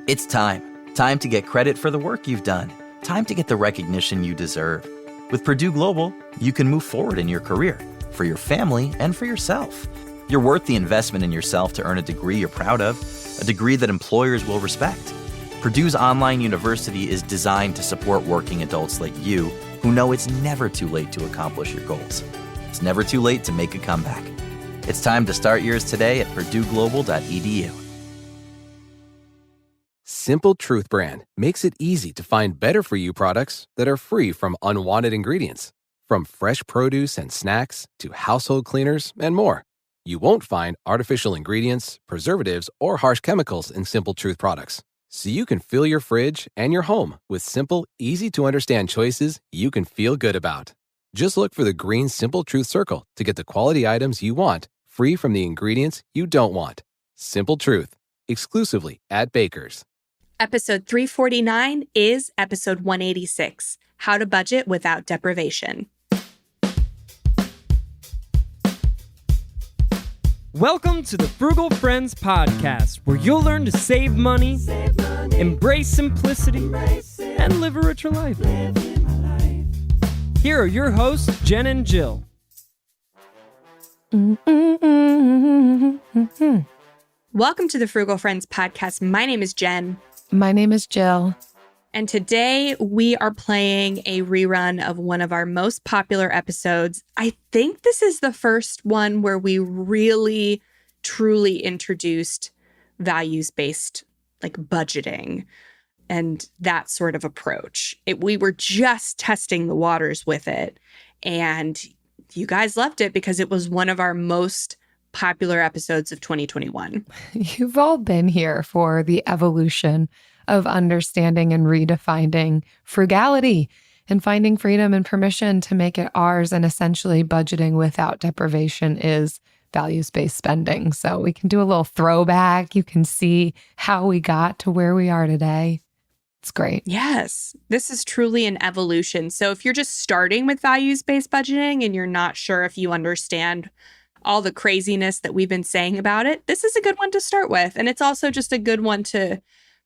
It's time. Time to get credit for the work you've done. Time to get the recognition you deserve. With Purdue Global, you can move forward in your career, for your family, and for yourself. You're worth the investment in yourself to earn a degree you're proud of, a degree that employers will respect. Purdue's online university is designed to support working adults like you who know it's never too late to accomplish your goals. It's never too late to make a comeback. It's time to start yours today at purdueglobal.edu. Simple Truth brand makes it easy to find better-for-you products that are free from unwanted ingredients. From fresh produce and snacks to household cleaners and more. You won't find artificial ingredients, preservatives, or harsh chemicals in Simple Truth products. So you can fill your fridge and your home with simple, easy-to-understand choices you can feel good about. Just look for the green Simple Truth circle to get the quality items you want, free from the ingredients you don't want. Simple Truth, exclusively at Baker's. Episode 349 is episode 186, How to Budget Without Deprivation. Welcome to the Frugal Friends podcast, where you'll learn to save money, embrace simplicity, and live a richer life. Here are your hosts, Jen and Jill. Welcome to the Frugal Friends podcast. My name is Jen. My name is Jill. And today we are playing a rerun of one of our most popular episodes. I think this is the first one where we really, truly introduced values-based, like budgeting and that sort of approach. We were just testing the waters with it. And you guys loved it because it was one of our most popular episodes of 2021. You've all been here for the evolution of understanding and redefining frugality and finding freedom and permission to make it ours. And essentially budgeting without deprivation is values-based spending. So we can do a little throwback. You can see how we got to where we are today. It's great. Yes, this is truly an evolution. So if you're just starting with values-based budgeting and you're not sure if you understand all the craziness that we've been saying about it, this is a good one to start with. And it's also just a good one to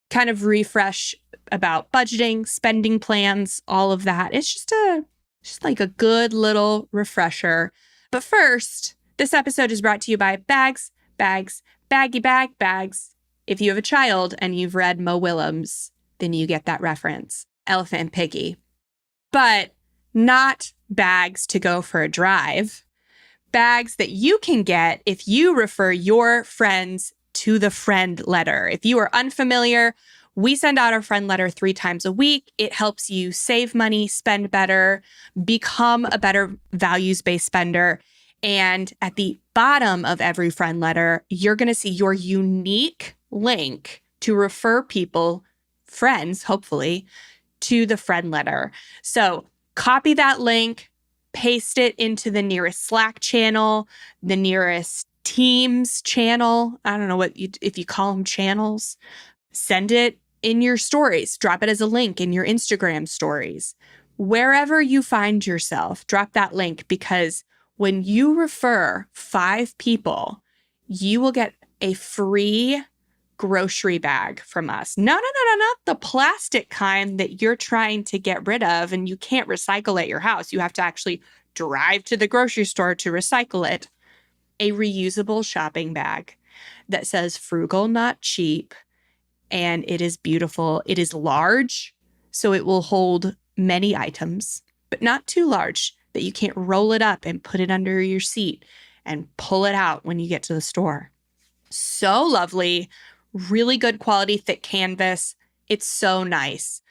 kind of refresh about budgeting, spending plans, all of that. It's just like a good little refresher. But first, this episode is brought to you by Bags, Baggy Bag Bags. If you have a child and you've read Mo Willems, then you get that reference, Elephant and Piggy. But not bags to go for a drive. Bags that you can get if you refer your friends to the friend letter. If you are unfamiliar, we send out our friend letter 3 times a week. It helps you save money, spend better, become a better values-based spender. And at the bottom of every friend letter, you're going to see your unique link to refer people, friends, hopefully, to the friend letter. So copy that link, paste it into the nearest Slack channel, the nearest Teams channel. I don't know if you call them channels. Send it in your stories. Drop it as a link in your Instagram stories. Wherever you find yourself, drop that link, because when you refer 5 people, you will get a free grocery bag from us. No, not the plastic kind that you're trying to get rid of and you can't recycle at your house. You have to actually drive to the grocery store to recycle it. A reusable shopping bag that says frugal, not cheap. And it is beautiful. It is large, so it will hold many items, but not too large that you can't roll it up and put it under your seat and pull it out when you get to the store. So lovely, really good quality, thick canvas. It's so nice.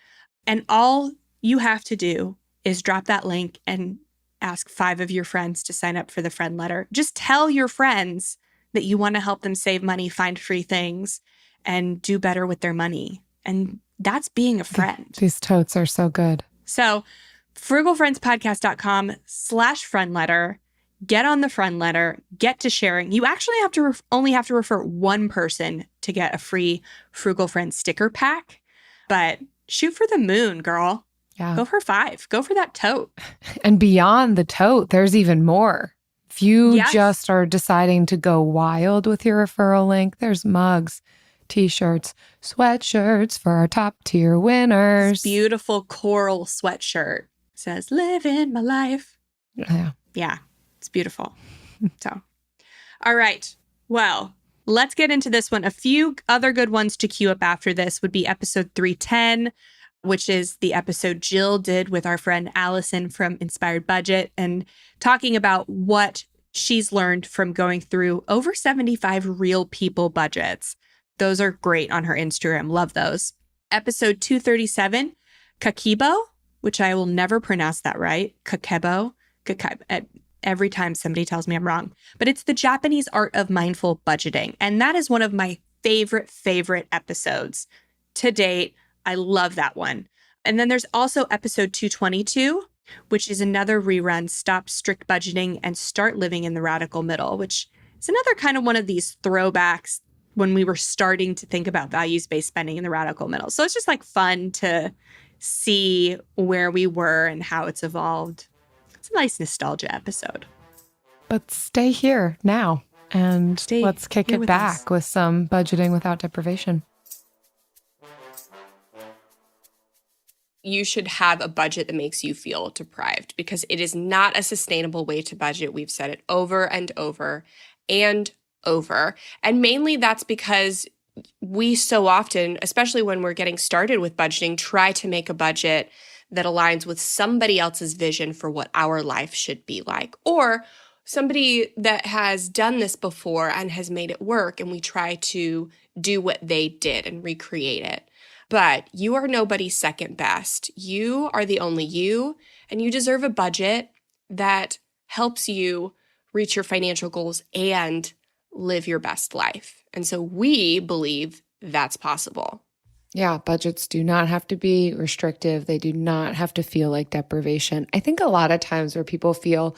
And all you have to do is drop that link and ask 5 of your friends to sign up for the friend letter. Just tell your friends that you want to help them save money, find free things, and do better with their money. And that's being a friend. These totes are so good. So frugalfriendspodcast.com/friend letter. Get on the friend letter, get to sharing. You actually have to only have to refer 1 person to get a free Frugal Friends sticker pack. But shoot for the moon, girl. Yeah. Go for 5. Go for that tote. And beyond the tote, there's even more. If you just are deciding to go wild with your referral link, there's mugs, T-shirts, sweatshirts for our top tier winners. This beautiful coral sweatshirt says, "Living my life." Yeah. Yeah, it's beautiful. So, all right. Well, let's get into this one. A few other good ones to queue up after this would be episode 310, which is the episode Jill did with our friend Allison from Inspired Budget, and talking about what she's learned from going through over 75 real people budgets. Those are great on her Instagram. Love those. Episode 237, Kakebo, which I will never pronounce that right. Kakebo. Every time somebody tells me I'm wrong. But it's the Japanese art of mindful budgeting. And that is one of my favorite episodes to date. I love that one. And then there's also episode 222, which is another rerun, Stop Strict Budgeting and Start Living in the Radical Middle, which is another kind of one of these throwbacks when we were starting to think about values-based spending in the radical middle. So it's just like fun to see where we were and how it's evolved. It's a nice nostalgia episode. But stay here now and let's kick it back with some budgeting without deprivation. You should have a budget that makes you feel deprived because it is not a sustainable way to budget. We've said it over and over and over. And mainly that's because we so often, especially when we're getting started with budgeting, try to make a budget that aligns with somebody else's vision for what our life should be like, or somebody that has done this before and has made it work, and we try to do what they did and recreate it. But you are nobody's second best. You are the only you, and you deserve a budget that helps you reach your financial goals and live your best life. And so we believe that's possible. Yeah, budgets do not have to be restrictive. They do not have to feel like deprivation. I think a lot of times where people feel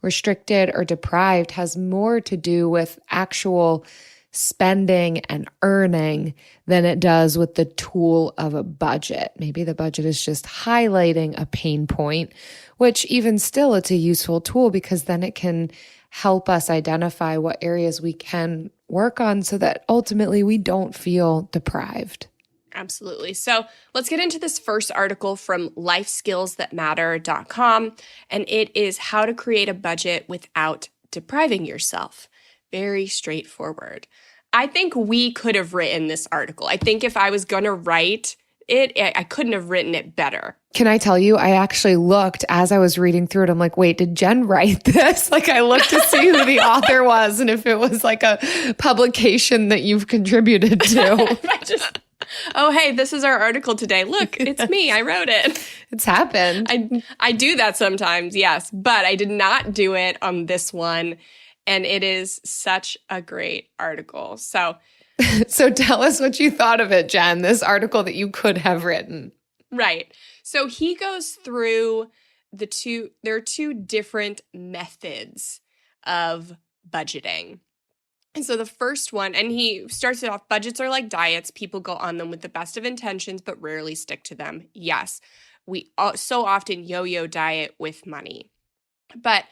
restricted or deprived has more to do with actual spending and earning than it does with the tool of a budget. Maybe the budget is just highlighting a pain point, which even still, it's a useful tool because then it can help us identify what areas we can work on so that ultimately we don't feel deprived. Absolutely. So let's get into this first article from lifeskillsthatmatter.com, and it is how to create a budget without depriving yourself. Very straightforward. I think we could have written this article. I think if I was going to write it, I couldn't have written it better. Can I tell you, I actually looked as I was reading through it. I'm like, wait, did Jen write this? Like I looked to see who the author was and if it was like a publication that you've contributed to. Oh, hey, this is our article today. Look, it's me. I wrote it. It's happened. I do that sometimes, yes, but I did not do it on this one. And it is such a great article. So tell us what you thought of it, Jen, this article that you could have written. Right. So he goes through there are two different methods of budgeting. And so the first one, and he starts it off, budgets are like diets. People go on them with the best of intentions, but rarely stick to them. Yes, we so often yo-yo diet with money. But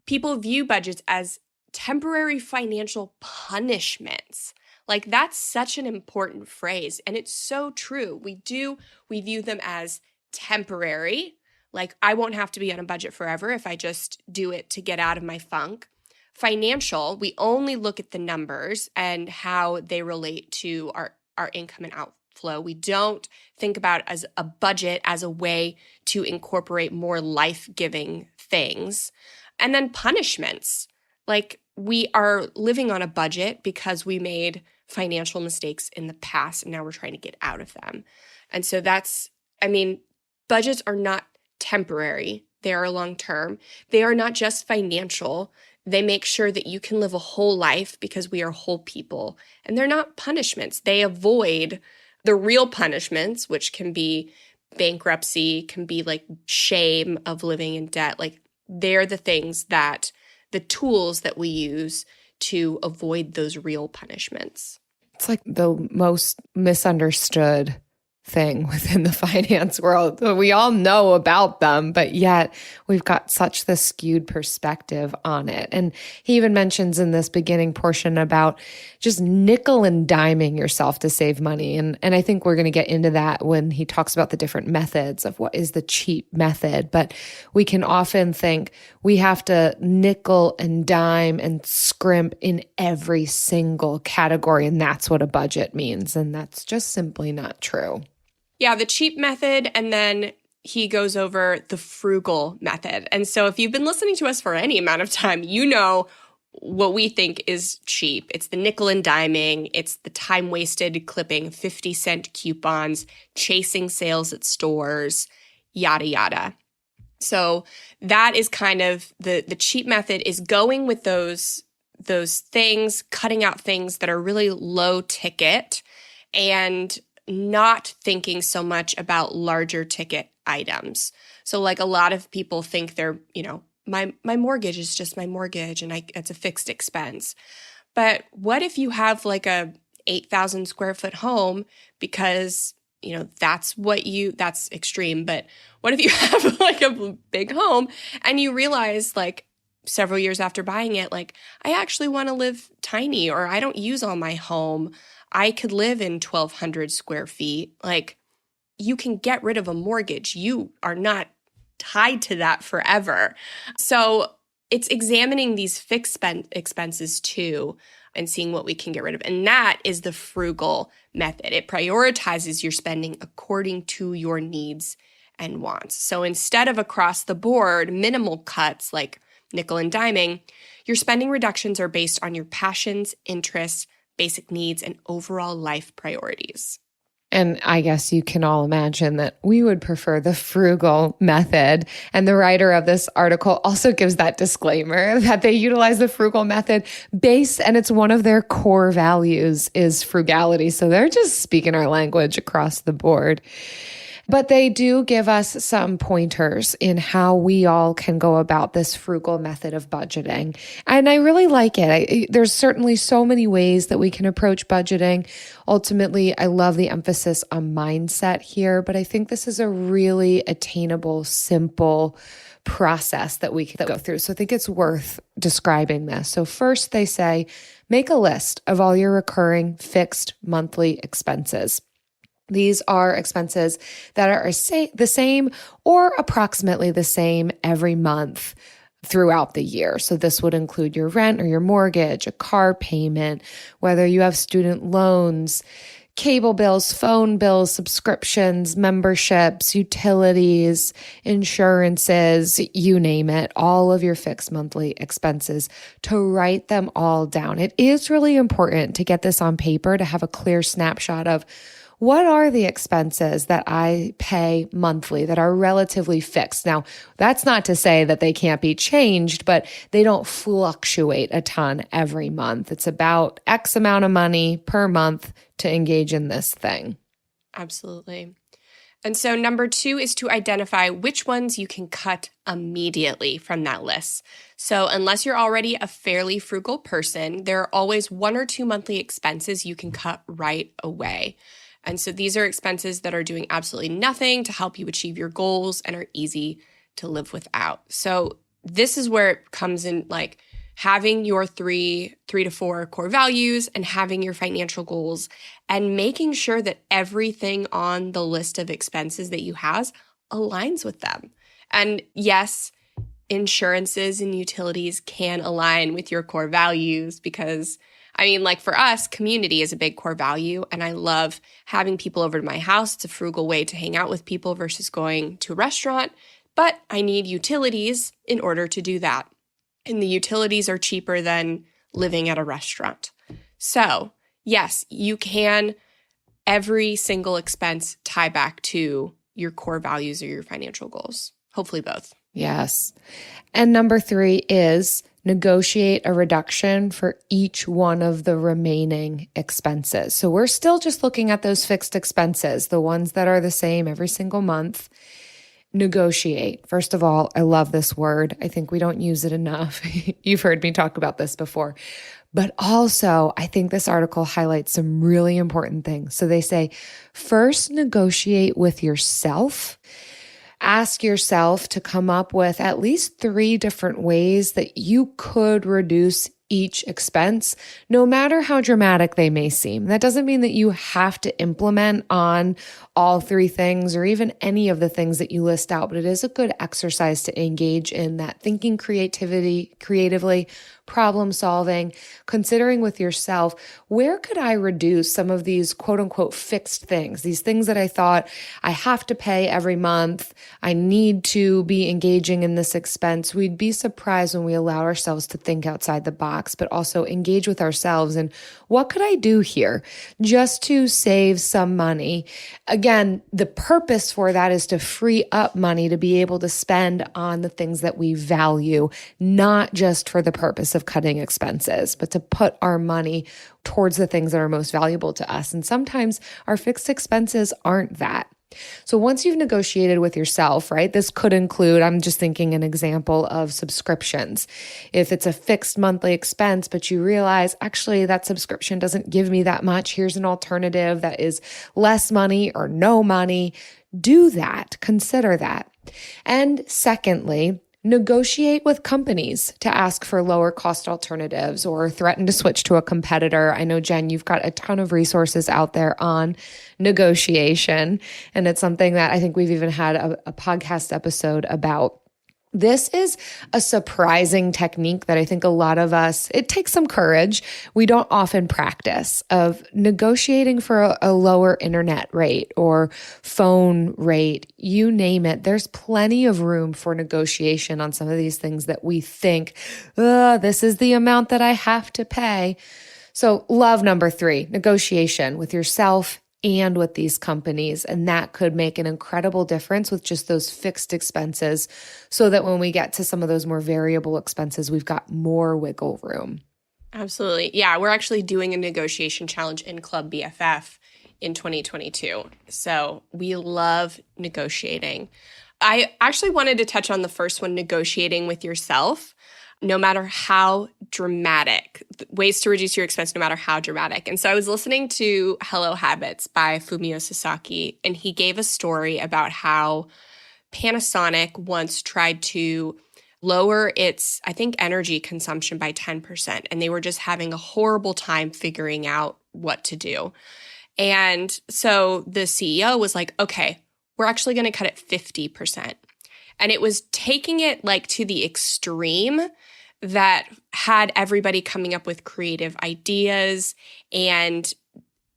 people view budgets as temporary financial punishments. Like that's such an important phrase. And it's so true. We view them as temporary. Like I won't have to be on a budget forever if I just do it to get out of my funk. Financial, we only look at the numbers and how they relate to our income and outflow. We don't think about as a budget as a way to incorporate more life-giving things. And then punishments, like we are living on a budget because we made financial mistakes in the past and now we're trying to get out of them. And so budgets are not temporary. They are long-term. They are not just financial. They make sure that you can live a whole life because we are whole people. And they're not punishments. They avoid the real punishments, which can be bankruptcy, can be like shame of living in debt. Like they're the tools that we use to avoid those real punishments. It's like the most misunderstood thing within the finance world. We all know about them, but yet we've got such the skewed perspective on it. And he even mentions in this beginning portion about just nickel and diming yourself to save money. And I think we're going to get into that when he talks about the different methods of what is the cheap method. But we can often think we have to nickel and dime and scrimp in every single category, and that's what a budget means. And that's just simply not true. Yeah, the cheap method, and then he goes over the frugal method. And so if you've been listening to us for any amount of time, you know what we think is cheap. It's the nickel and diming. It's the time wasted clipping 50-cent coupons, chasing sales at stores, yada, yada. So that is kind of the cheap method, is going with those things, cutting out things that are really low ticket and not thinking so much about larger ticket items. So like a lot of people think they're, my mortgage is just my mortgage and it's a fixed expense. But what if you have like a 8,000 square foot home because, that's extreme. But what if you have like a big home and you realize like several years after buying it, like I actually want to live tiny, or I don't use all my home. I could live in 1,200 square feet. Like, you can get rid of a mortgage. You are not tied to that forever. So it's examining these fixed expenses too and seeing what we can get rid of. And that is the frugal method. It prioritizes your spending according to your needs and wants. So instead of across the board minimal cuts like nickel and diming, your spending reductions are based on your passions, interests, basic needs, and overall life priorities. And I guess you can all imagine that we would prefer the frugal method. And the writer of this article also gives that disclaimer that they utilize the frugal method and it's one of their core values is frugality. So they're just speaking our language across the board. But they do give us some pointers in how we all can go about this frugal method of budgeting. And I really like it. There's certainly so many ways that we can approach budgeting. Ultimately, I love the emphasis on mindset here, but I think this is a really attainable, simple process that we can go through. So I think it's worth describing this. So first they say, make a list of all your recurring fixed monthly expenses. These are expenses that are the same or approximately the same every month throughout the year. So this would include your rent or your mortgage, a car payment, whether you have student loans, cable bills, phone bills, subscriptions, memberships, utilities, insurances, you name it, all of your fixed monthly expenses, to write them all down. It is really important to get this on paper to have a clear snapshot of what are the expenses that I pay monthly that are relatively fixed? Now, that's not to say that they can't be changed, but they don't fluctuate a ton every month. It's about X amount of money per month to engage in this thing. Absolutely. And so number 2 is to identify which ones you can cut immediately from that list. So unless you're already a fairly frugal person, there are always 1 or 2 monthly expenses you can cut right away. And so these are expenses that are doing absolutely nothing to help you achieve your goals and are easy to live without. So this is where it comes in, like having your three to four core values and having your financial goals and making sure that everything on the list of expenses that you have aligns with them. And yes, insurances and utilities can align with your core values because like for us, community is a big core value, and I love having people over to my house. It's a frugal way to hang out with people versus going to a restaurant, but I need utilities in order to do that. And the utilities are cheaper than living at a restaurant. So yes, you can, every single expense tie back to your core values or your financial goals. Hopefully both. Yes. And number 3 is negotiate a reduction for each one of the remaining expenses. So we're still just looking at those fixed expenses, the ones that are the same every single month. Negotiate. First of all, I love this word. I think we don't use it enough. You've heard me talk about this before. But also, I think this article highlights some really important things. So they say, first, negotiate with yourself. Ask yourself to come up with at least 3 different ways that you could reduce each expense, no matter how dramatic they may seem. That doesn't mean that you have to implement on all 3 things or even any of the things that you list out, but it is a good exercise to engage in that thinking creatively, problem solving, considering with yourself, where could I reduce some of these quote unquote fixed things, these things that I thought I have to pay every month, I need to be engaging in this expense. We'd be surprised when we allow ourselves to think outside the box, but also engage with ourselves and what could I do here just to save some money? Again, the purpose for that is to free up money to be able to spend on the things that we value, not just for the purpose of cutting expenses, but to put our money towards the things that are most valuable to us. And sometimes our fixed expenses aren't that. So once you've negotiated with yourself, right, this could include, I'm just thinking an example of subscriptions. If it's a fixed monthly expense, but you realize actually that subscription doesn't give me that much, here's an alternative that is less money or no money, do that, consider that. And secondly, negotiate with companies to ask for lower cost alternatives or threaten to switch to a competitor. I know, Jen, you've got a ton of resources out there on negotiation, and it's something that I think we've even had a podcast episode about. This is a surprising technique that I think a lot of us, it takes some courage. We don't often practice of negotiating for a lower internet rate or phone rate, you name it. There's plenty of room for negotiation on some of these things that we think, this is the amount that I have to pay. So love number 3, negotiation with yourself and with these companies. And that could make an incredible difference with just those fixed expenses so that when we get to some of those more variable expenses, we've got more wiggle room. Absolutely. Yeah, we're actually doing a negotiation challenge in Club BFF in 2022. So we love negotiating. I actually wanted to touch on the first one, negotiating with yourself. No matter how dramatic, ways to reduce your expense no matter how dramatic. And so I was listening to Hello Habits by Fumio Sasaki, and he gave a story about how Panasonic once tried to lower its, I think, energy consumption by 10%, and they were just having a horrible time figuring out what to do. And so the CEO was like, okay, we're actually going to cut it 50%. And it was taking it like to the extreme that had everybody coming up with creative ideas and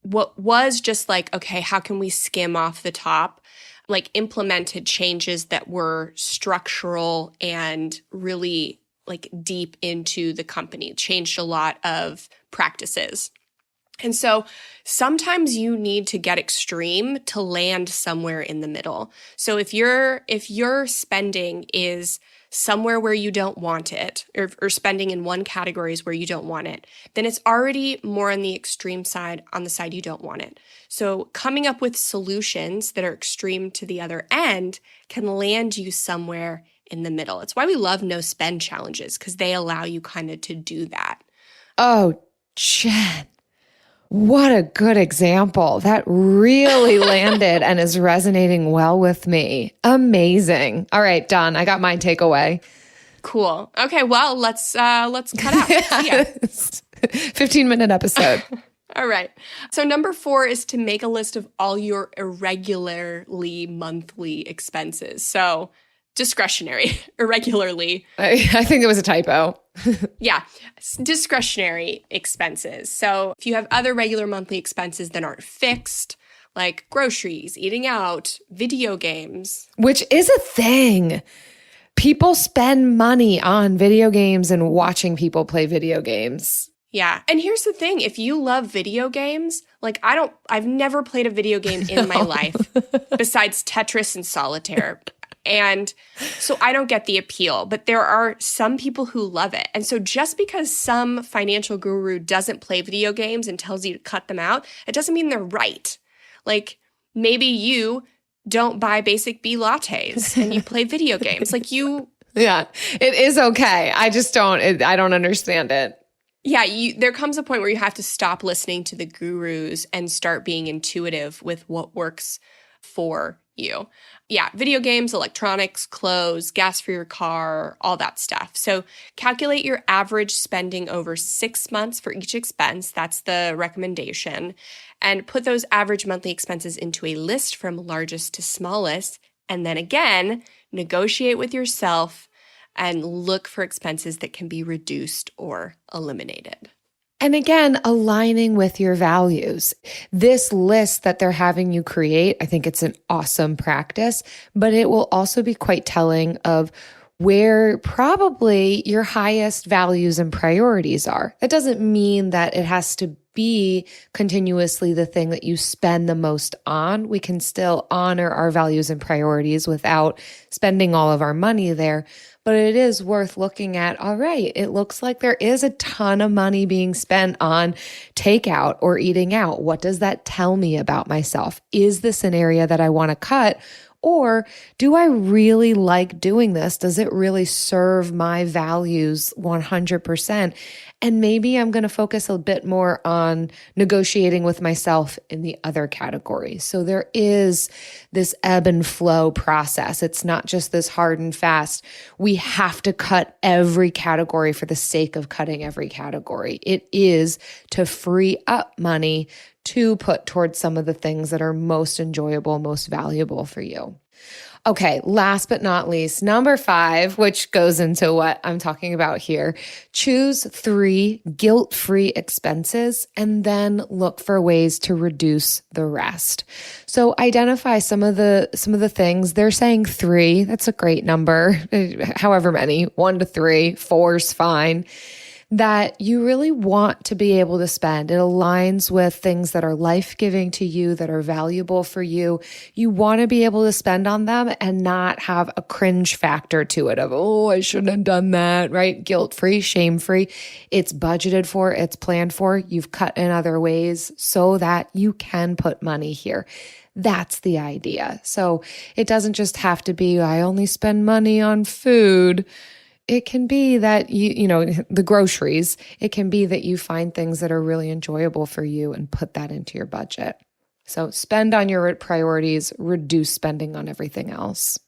what was just like, okay, how can we skim off the top? Like implemented changes that were structural and really like deep into the company, changed a lot of practices. And so sometimes you need to get extreme to land somewhere in the middle. So if your spending is somewhere where you don't want it, or spending in one category is where you don't want it, then it's already more on the extreme side, on the side you don't want it. So coming up with solutions that are extreme to the other end can land you somewhere in the middle. It's why we love no spend challenges, because they allow you kind of to do that. Oh, Jen. What a good example. That really landed and is resonating well with me. Amazing. All right, done. I got my takeaway. Cool. Okay, well, let's cut out. Yeah. 15-minute episode. All right. So number 4 is to make a list of all your irregularly monthly expenses. So discretionary, irregularly. I think it was a typo. Yeah, discretionary expenses. So if you have other regular monthly expenses that aren't fixed, like groceries, eating out, video games. Which is a thing. People spend money on video games and watching people play video games. Yeah. And here's the thing. If you love video games, like I've never played a video game in my life besides Tetris and Solitaire. And so I don't get the appeal, but there are some people who love it. And so just because some financial guru doesn't play video games and tells you to cut them out, it doesn't mean they're right. Like maybe you don't buy basic bee lattes and you play video games. Like Yeah, it is okay. I just I don't understand it. Yeah, there comes a point where you have to stop listening to the gurus and start being intuitive with what works for you. Yeah, video games, electronics, clothes, gas for your car, all that stuff. So calculate your average spending over 6 months for each expense. That's the recommendation. And put those average monthly expenses into a list from largest to smallest. And then again, negotiate with yourself and look for expenses that can be reduced or eliminated. And again, aligning with your values. This list that they're having you create, I think it's an awesome practice, but it will also be quite telling of where probably your highest values and priorities are. That doesn't mean that it has to be continuously the thing that you spend the most on. We can still honor our values and priorities without spending all of our money there. But it is worth looking at, all right, it looks like there is a ton of money being spent on takeout or eating out. What does that tell me about myself? Is this an area that I want to cut? Or do I really like doing this? Does it really serve my values 100%? And maybe I'm going to focus a bit more on negotiating with myself in the other categories. So there is this ebb and flow process. It's not just this hard and fast. We have to cut every category for the sake of cutting every category. It is to free up money to put towards some of the things that are most enjoyable, most valuable for you. Okay, last but not least, number 5, which goes into what I'm talking about here, choose 3 guilt-free expenses and then look for ways to reduce the rest. So identify some of the things. They're saying 3. That's a great number. However many, 1 to 3, 4's fine. That you really want to be able to spend. It aligns with things that are life-giving to you, that are valuable for you. You want to be able to spend on them and not have a cringe factor to it of, oh, I shouldn't have done that, right? Guilt-free, shame-free. It's budgeted for, it's planned for. You've cut in other ways so that you can put money here. That's the idea. So it doesn't just have to be, I only spend money on food. It can be that the groceries, it can be that you find things that are really enjoyable for you and put that into your budget. So spend on your priorities, reduce spending on everything else.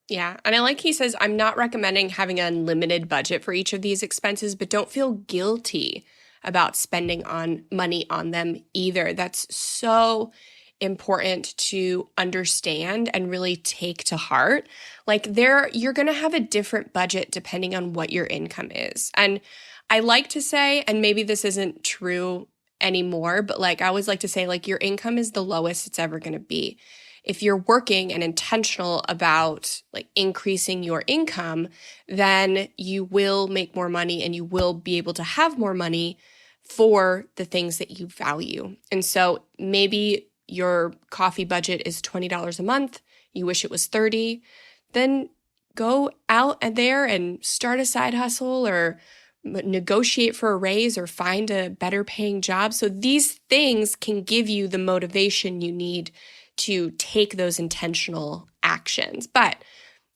Yeah. And I like he says, I'm not recommending having an unlimited budget for each of these expenses, but don't feel guilty about spending on money on them either. That's so important to understand and really take to heart. Like you're going to have a different budget depending on what your income is. And I like to say, and maybe this isn't true anymore, but like I always like to say, like your income is the lowest it's ever going to be. If you're working and intentional about like increasing your income, then you will make more money and you will be able to have more money for the things that you value. And so maybe your coffee budget is $20 a month, you wish it was $30, then go out there and start a side hustle or negotiate for a raise or find a better paying job. So these things can give you the motivation you need to take those intentional actions. But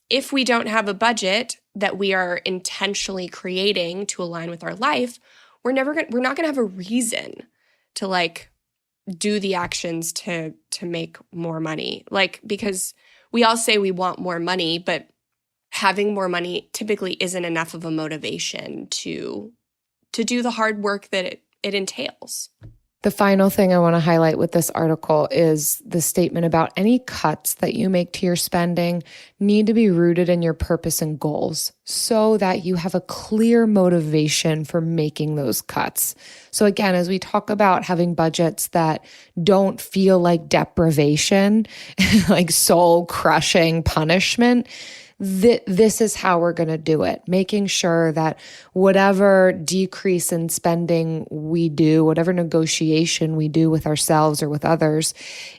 if we don't have a budget that we are intentionally creating to align with our life, we're not going to have a reason to like do the actions to make more money. Like, because we all say we want more money, but having more money typically isn't enough of a motivation to do the hard work that it entails. The final thing I want to highlight with this article is the statement about any cuts that you make to your spending need to be rooted in your purpose and goals so that you have a clear motivation for making those cuts. So again, as we talk about having budgets that don't feel like deprivation, like soul-crushing punishment, this is how we're going to do it, making sure that whatever decrease in spending we do, whatever negotiation we do with ourselves or with others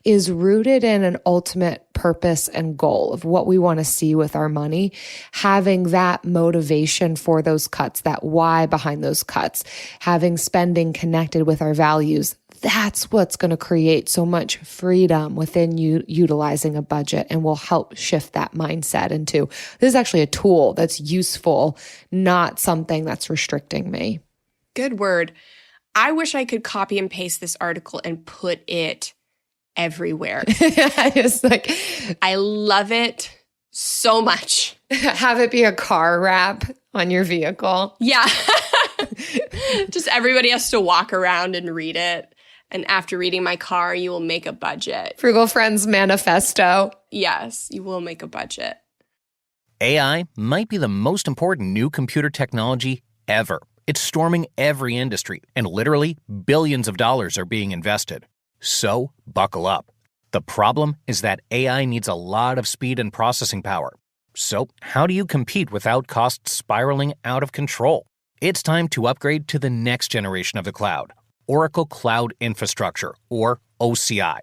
is rooted in an ultimate purpose and goal of what we want to see with our money, having that motivation for those cuts, that why behind those cuts, having spending connected with our values. that's what's going to create so much freedom within you utilizing a budget and will help shift that mindset into this is actually a tool that's useful, not something that's restricting me. Good word. I wish I could copy and paste this article and put it everywhere. It's like, I love it so much. have it be a car wrap on your vehicle. Yeah. Just everybody has to walk around and read it. And after reading my car, you will make a budget. Frugal Friends Manifesto. Yes, you will make a budget. AI might be the most important new computer technology ever. It's storming every industry, and literally billions of dollars are being invested. So, buckle up. The problem is that AI needs a lot of speed and processing power. So, how do you compete without costs spiraling out of control? It's time to upgrade to the next generation of the cloud, Oracle Cloud Infrastructure, or OCI.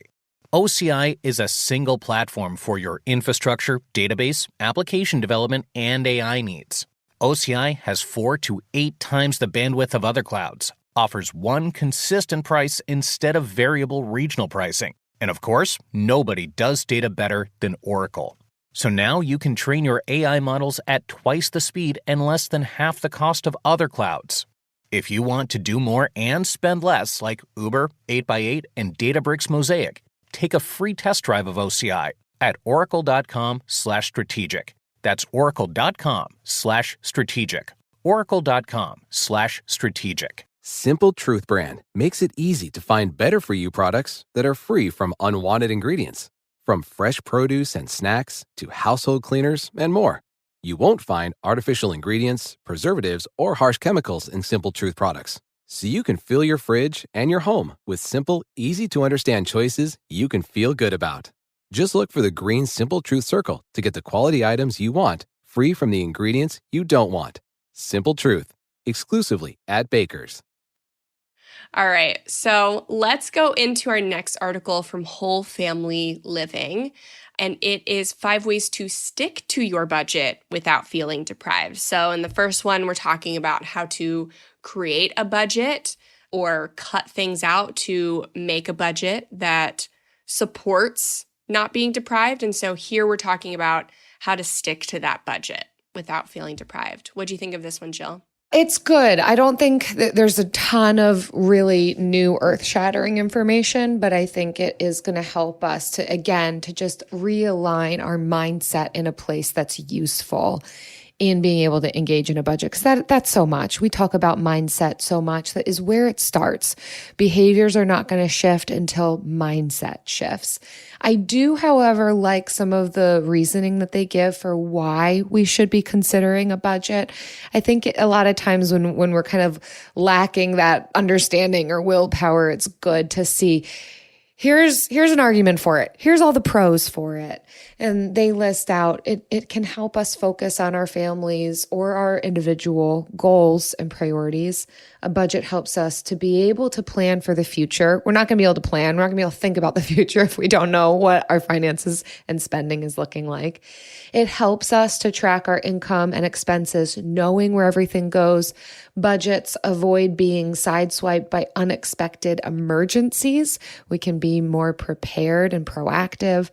OCI is a single platform for your infrastructure, database, application development, and AI needs. OCI has 4 to 8 times the bandwidth of other clouds, offers one consistent price instead of variable regional pricing, and of course, nobody does data better than Oracle. So now you can train your AI models at twice the speed and less than half the cost of other clouds. If you want to do more and spend less, like Uber, 8x8, and Databricks Mosaic, take a free test drive of OCI at oracle.com/strategic. That's oracle.com/strategic. oracle.com/strategic. Simple Truth brand makes it easy to find better for you products that are free from unwanted ingredients. From fresh produce and snacks to household cleaners and more. You won't find artificial ingredients, preservatives, or harsh chemicals in Simple Truth products. So you can fill your fridge and your home with simple, easy-to-understand choices you can feel good about. Just look for the green Simple Truth circle to get the quality items you want, free from the ingredients you don't want. Simple Truth, exclusively at Baker's. All right, so let's go into our next article from Whole Family Living. And it is 5 ways to stick to your budget without feeling deprived. So in the first one, we're talking about how to create a budget or cut things out to make a budget that supports not being deprived. And so here we're talking about how to stick to that budget without feeling deprived. What do you think of this one, Jill? It's good. I don't think that there's a ton of really new earth-shattering information, but I think it is going to help us to, again, to just realign our mindset in a place that's useful in being able to engage in a budget. Because that's so much. We talk about mindset so much. That is where it starts. Behaviors are not going to shift until mindset shifts. I do, however, like some of the reasoning that they give for why we should be considering a budget. I think a lot of times when we're kind of lacking that understanding or willpower, it's good to see here's an argument for it. Here's all the pros for it. And they list out, it can help us focus on our families or our individual goals and priorities. A budget helps us to be able to plan for the future. We're not going to be able to plan. We're not going to be able to think about the future if we don't know what our finances and spending is looking like. It helps us to track our income and expenses, knowing where everything goes. Budgets avoid being sideswiped by unexpected emergencies. We can be more prepared and proactive.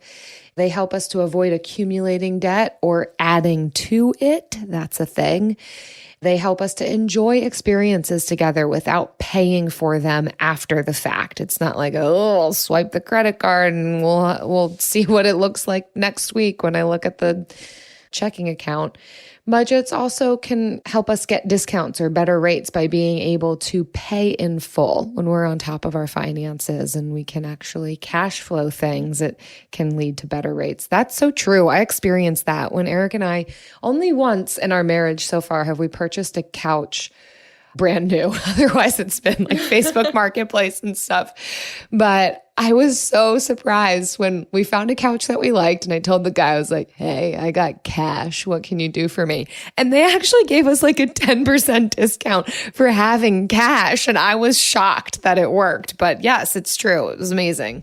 They help us to avoid accumulating debt or adding to it. That's a thing. They help us to enjoy experiences together without paying for them after the fact. It's not like, oh, I'll swipe the credit card and we'll see what it looks like next week when I look at the checking account. Budgets also can help us get discounts or better rates by being able to pay in full when we're on top of our finances and we can actually cash flow things. It can lead to better rates. That's so true. I experienced that when Eric and I, only once in our marriage so far have we purchased a couch brand new. Otherwise, it's been like Facebook Marketplace and stuff. But I was so surprised when we found a couch that we liked. And I told the guy, I was like, hey, I got cash. What can you do for me? And they actually gave us like a 10% discount for having cash. And I was shocked that it worked. But yes, it's true. It was amazing.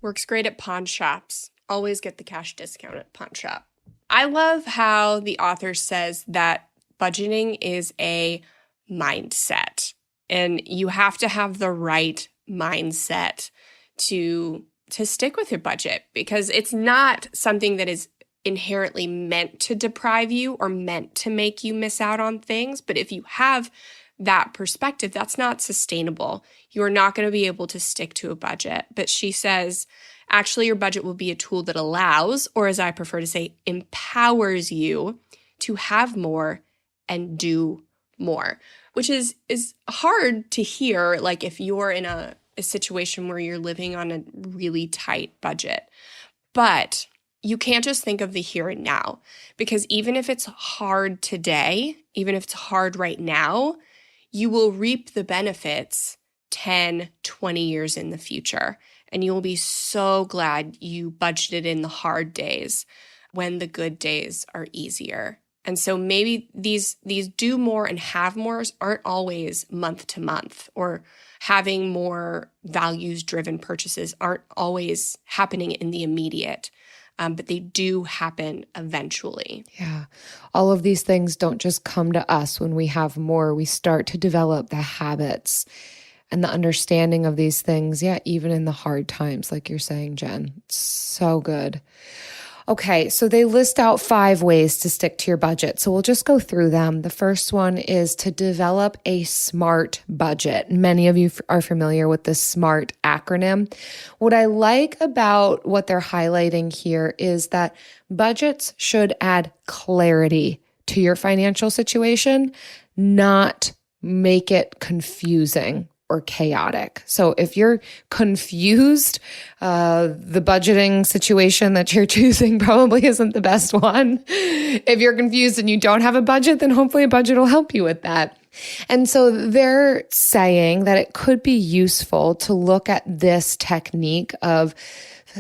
Works great at pawn shops. Always get the cash discount at pawn shop. I love how the author says that budgeting is a mindset. And you have to have the right mindset to stick with your budget, because it's not something that is inherently meant to deprive you or meant to make you miss out on things. But if you have that perspective, that's not sustainable. You're not going to be able to stick to a budget. But she says, actually, your budget will be a tool that allows, or as I prefer to say, empowers you to have more and do more, which is hard to hear, like if you're in a situation where you're living on a really tight budget. But you can't just think of the here and now, because even if it's hard today, even if it's hard right now, you will reap the benefits 10, 20 years in the future. And you will be so glad you budgeted in the hard days when the good days are easier. And so maybe these do more and have mores aren't always month to month, or having more values-driven purchases aren't always happening in the immediate. But they do happen eventually. Yeah. All of these things don't just come to us when we have more. We start to develop the habits and the understanding of these things. Yeah, even in the hard times, like you're saying, Jen. It's so good. Okay, so they list out 5 ways to stick to your budget. So we'll just go through them. The first one is to develop a SMART budget. Many of you are familiar with the SMART acronym. What I like about what they're highlighting here is that budgets should add clarity to your financial situation, not make it confusing or chaotic. So if you're confused, the budgeting situation that you're choosing probably isn't the best one. If you're confused and you don't have a budget, then hopefully a budget will help you with that. And so they're saying that it could be useful to look at this technique of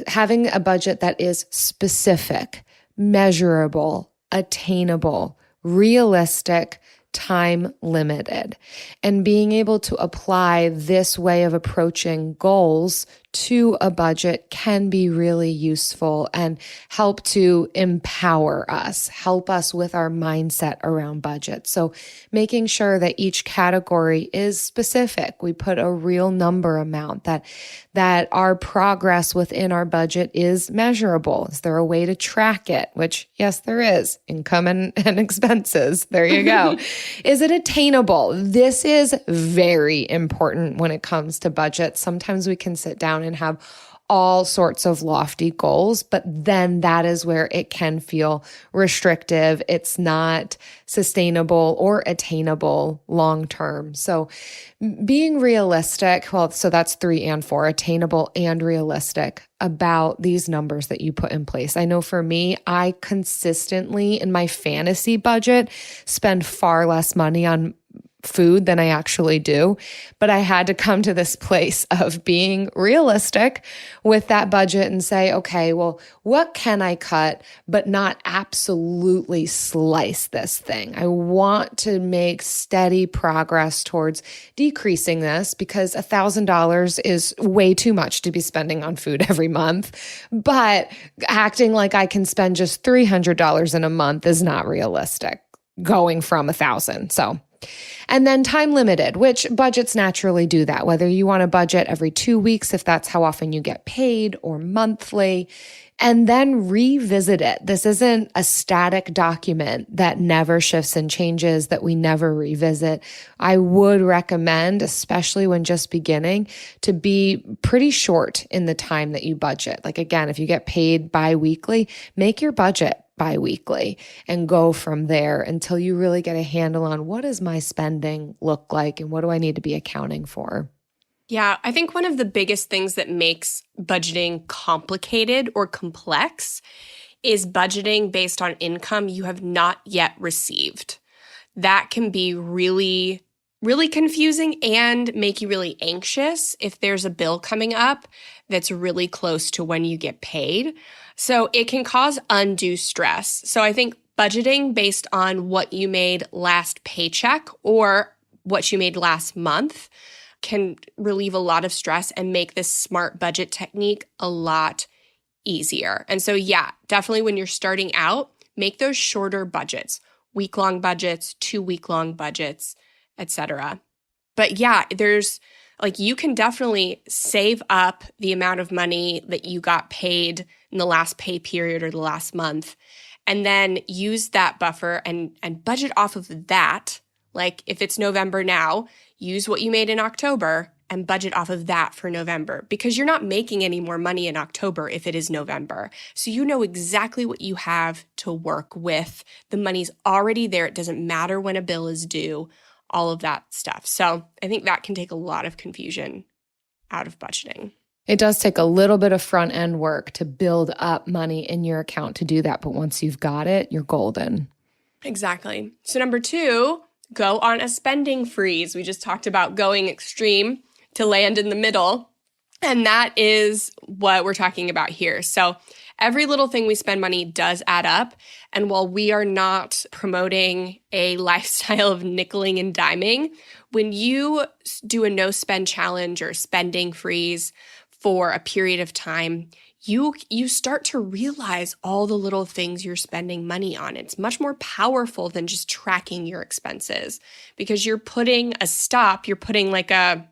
having a budget that is specific, measurable, attainable, realistic, time limited, and being able to apply this way of approaching goals to a budget can be really useful and help to empower us, help us with our mindset around budget. So making sure that each category is specific, we put a real number amount, that our progress within our budget is measurable. Is there a way to track it? Which, yes, there is. Income and expenses. There you go. Is it attainable? This is very important when it comes to budget. Sometimes we can sit down and have all sorts of lofty goals, but then that is where it can feel restrictive. It's not sustainable or attainable long term. So being realistic, so that's 3 and 4, attainable and realistic about these numbers that you put in place. I know for me, I consistently in my fantasy budget spend far less money on food than I actually do. But I had to come to this place of being realistic with that budget and say, okay, well, what can I cut, but not absolutely slice this thing? I want to make steady progress towards decreasing this because $1,000 is way too much to be spending on food every month. But acting like I can spend just $300 in a month is not realistic, going from $1,000. So, and then time limited, which budgets naturally do that, whether you want to budget every 2 weeks, if that's how often you get paid, or monthly, and then revisit it. This isn't a static document that never shifts and changes, that we never revisit. I would recommend, especially when just beginning, to be pretty short in the time that you budget. Like again, if you get paid bi-weekly, make your budget bi-weekly and go from there until you really get a handle on what does my spending look like and what do I need to be accounting for. Yeah, I think one of the biggest things that makes budgeting complicated or complex is budgeting based on income you have not yet received. That can be really, really confusing and make you really anxious if there's a bill coming up that's really close to when you get paid. So it can cause undue stress. So I think budgeting based on what you made last paycheck or what you made last month can relieve a lot of stress and make this SMART budget technique a lot easier. And so yeah, definitely when you're starting out, make those shorter budgets, week-long budgets, 2-week-long budgets, etc. But yeah, there's Like you can definitely save up the amount of money that you got paid in the last pay period or the last month, and then use that buffer and budget off of that. Like if it's November now, use what you made in October and budget off of that for November, because you're not making any more money in October if it is November. So you know exactly what you have to work with. The money's already there. It doesn't matter when a bill is due, all of that stuff. So I think that can take a lot of confusion out of budgeting. It does take a little bit of front end work to build up money in your account to do that. But once you've got it, you're golden. Exactly. So number 2, go on a spending freeze. We just talked about going extreme to land in the middle. And that is what we're talking about here. So every little thing we spend money does add up. And while we are not promoting a lifestyle of nickeling and diming, when you do a no spend challenge or spending freeze for a period of time, you start to realize all the little things you're spending money on. It's much more powerful than just tracking your expenses, because you're putting a stop, you're putting like a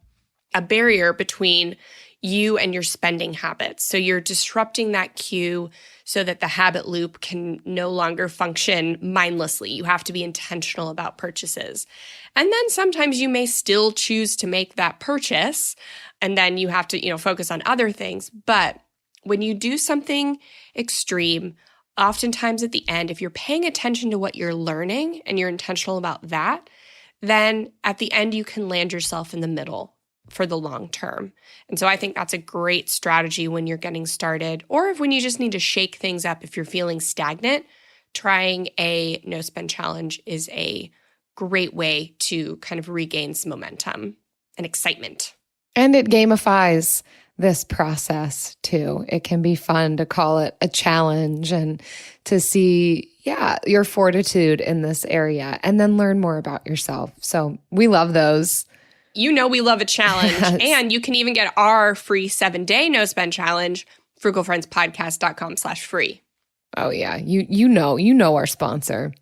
barrier between you and your spending habits. So you're disrupting that cue so that the habit loop can no longer function mindlessly. You have to be intentional about purchases. And then sometimes you may still choose to make that purchase, and then you have to, focus on other things. But when you do something extreme, oftentimes at the end, if you're paying attention to what you're learning and you're intentional about that, then at the end you can land yourself in the middle for the long term. And so I think that's a great strategy when you're getting started, or when you just need to shake things up. If you're feeling stagnant, trying a no spend challenge is a great way to kind of regain some momentum and excitement. And it gamifies this process too. It can be fun to call it a challenge and to see, your fortitude in this area, and then learn more about yourself. So we love those. We love a challenge. Yes. And you can even get our free 7-day no spend challenge, frugalfriendspodcast.com/free. Oh yeah. You know our sponsor.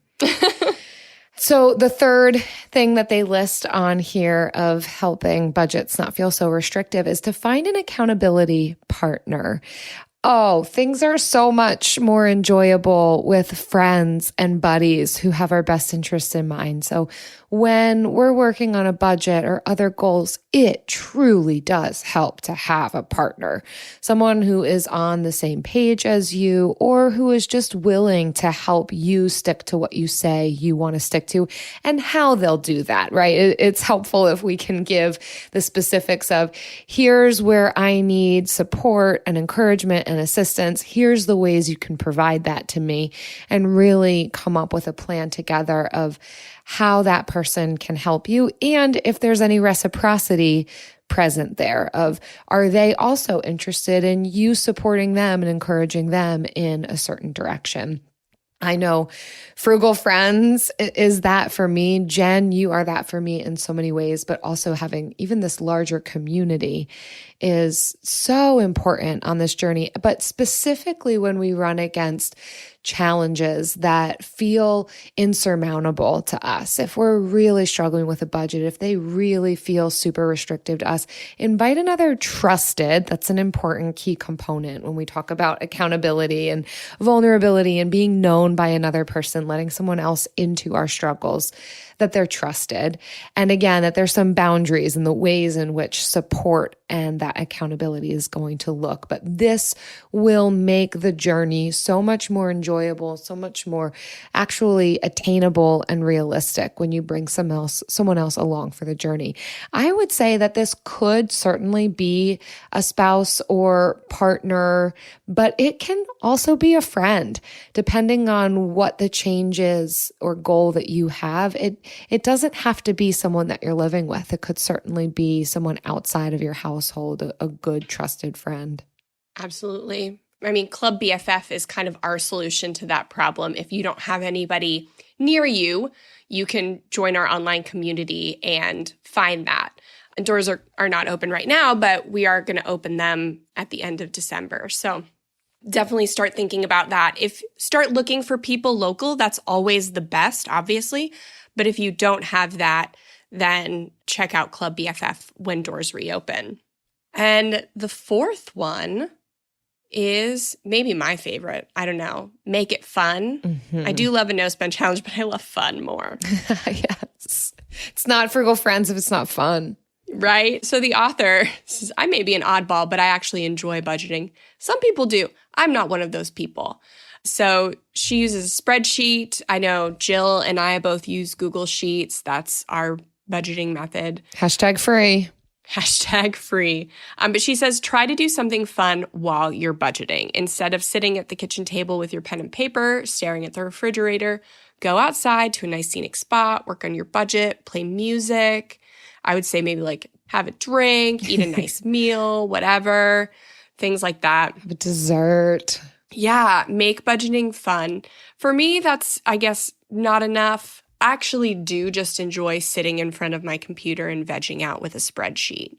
So the third thing that they list on here of helping budgets not feel so restrictive is to find an accountability partner. Oh, things are so much more enjoyable with friends and buddies who have our best interests in mind. So when we're working on a budget or other goals, it truly does help to have a partner, someone who is on the same page as you, or who is just willing to help you stick to what you say you want to stick to and how they'll do that, right? It's helpful if we can give the specifics of, here's where I need support and encouragement and assistance. Here's the ways you can provide that to me, and really come up with a plan together of how that person can help you. And if there's any reciprocity present there of, are they also interested in you supporting them and encouraging them in a certain direction? I know Frugal Friends is that for me. Jen, you are that for me in so many ways, but also having even this larger community is so important on this journey. But specifically when we run against challenges that feel insurmountable to us, if we're really struggling with a budget, if they really feel super restrictive to us, invite another trusted. That's an important key component when we talk about accountability and vulnerability and being known by another person, letting someone else into our struggles, that they're trusted. And again, that there's some boundaries in the ways in which support and that accountability is going to look. But this will make the journey so much more enjoyable, so much more actually attainable and realistic when you bring someone else along for the journey. I would say that this could certainly be a spouse or partner, but it can also be a friend, depending on what the change is or goal that you have. It doesn't have to be someone that you're living with. It could certainly be someone outside of your household, a good, trusted friend. Absolutely. I mean, Club BFF is kind of our solution to that problem. If you don't have anybody near you, you can join our online community and find that. And doors are not open right now, but we are going to open them at the end of December. So definitely start thinking about that. Start looking for people local. That's always the best, obviously. But if you don't have that, then check out Club BFF when doors reopen. And the fourth one is maybe my favorite. I don't know. Make it fun. I do love a no spend challenge, but I love fun more. Yes. It's not frugal friends if it's not fun. Right? So the author says, I may be an oddball, but I actually enjoy budgeting. Some people do. I'm not one of those people. So she uses a spreadsheet. I know Jill and I both use Google Sheets. That's our budgeting method. #free. #free. But she says, try to do something fun while you're budgeting. Instead of sitting at the kitchen table with your pen and paper, staring at the refrigerator, go outside to a nice scenic spot, work on your budget, play music. I would say maybe like have a drink, eat a nice meal, whatever, things like that. Have a dessert. Yeah, make budgeting fun. For me, that's, I guess, not enough. I actually do just enjoy sitting in front of my computer and vegging out with a spreadsheet.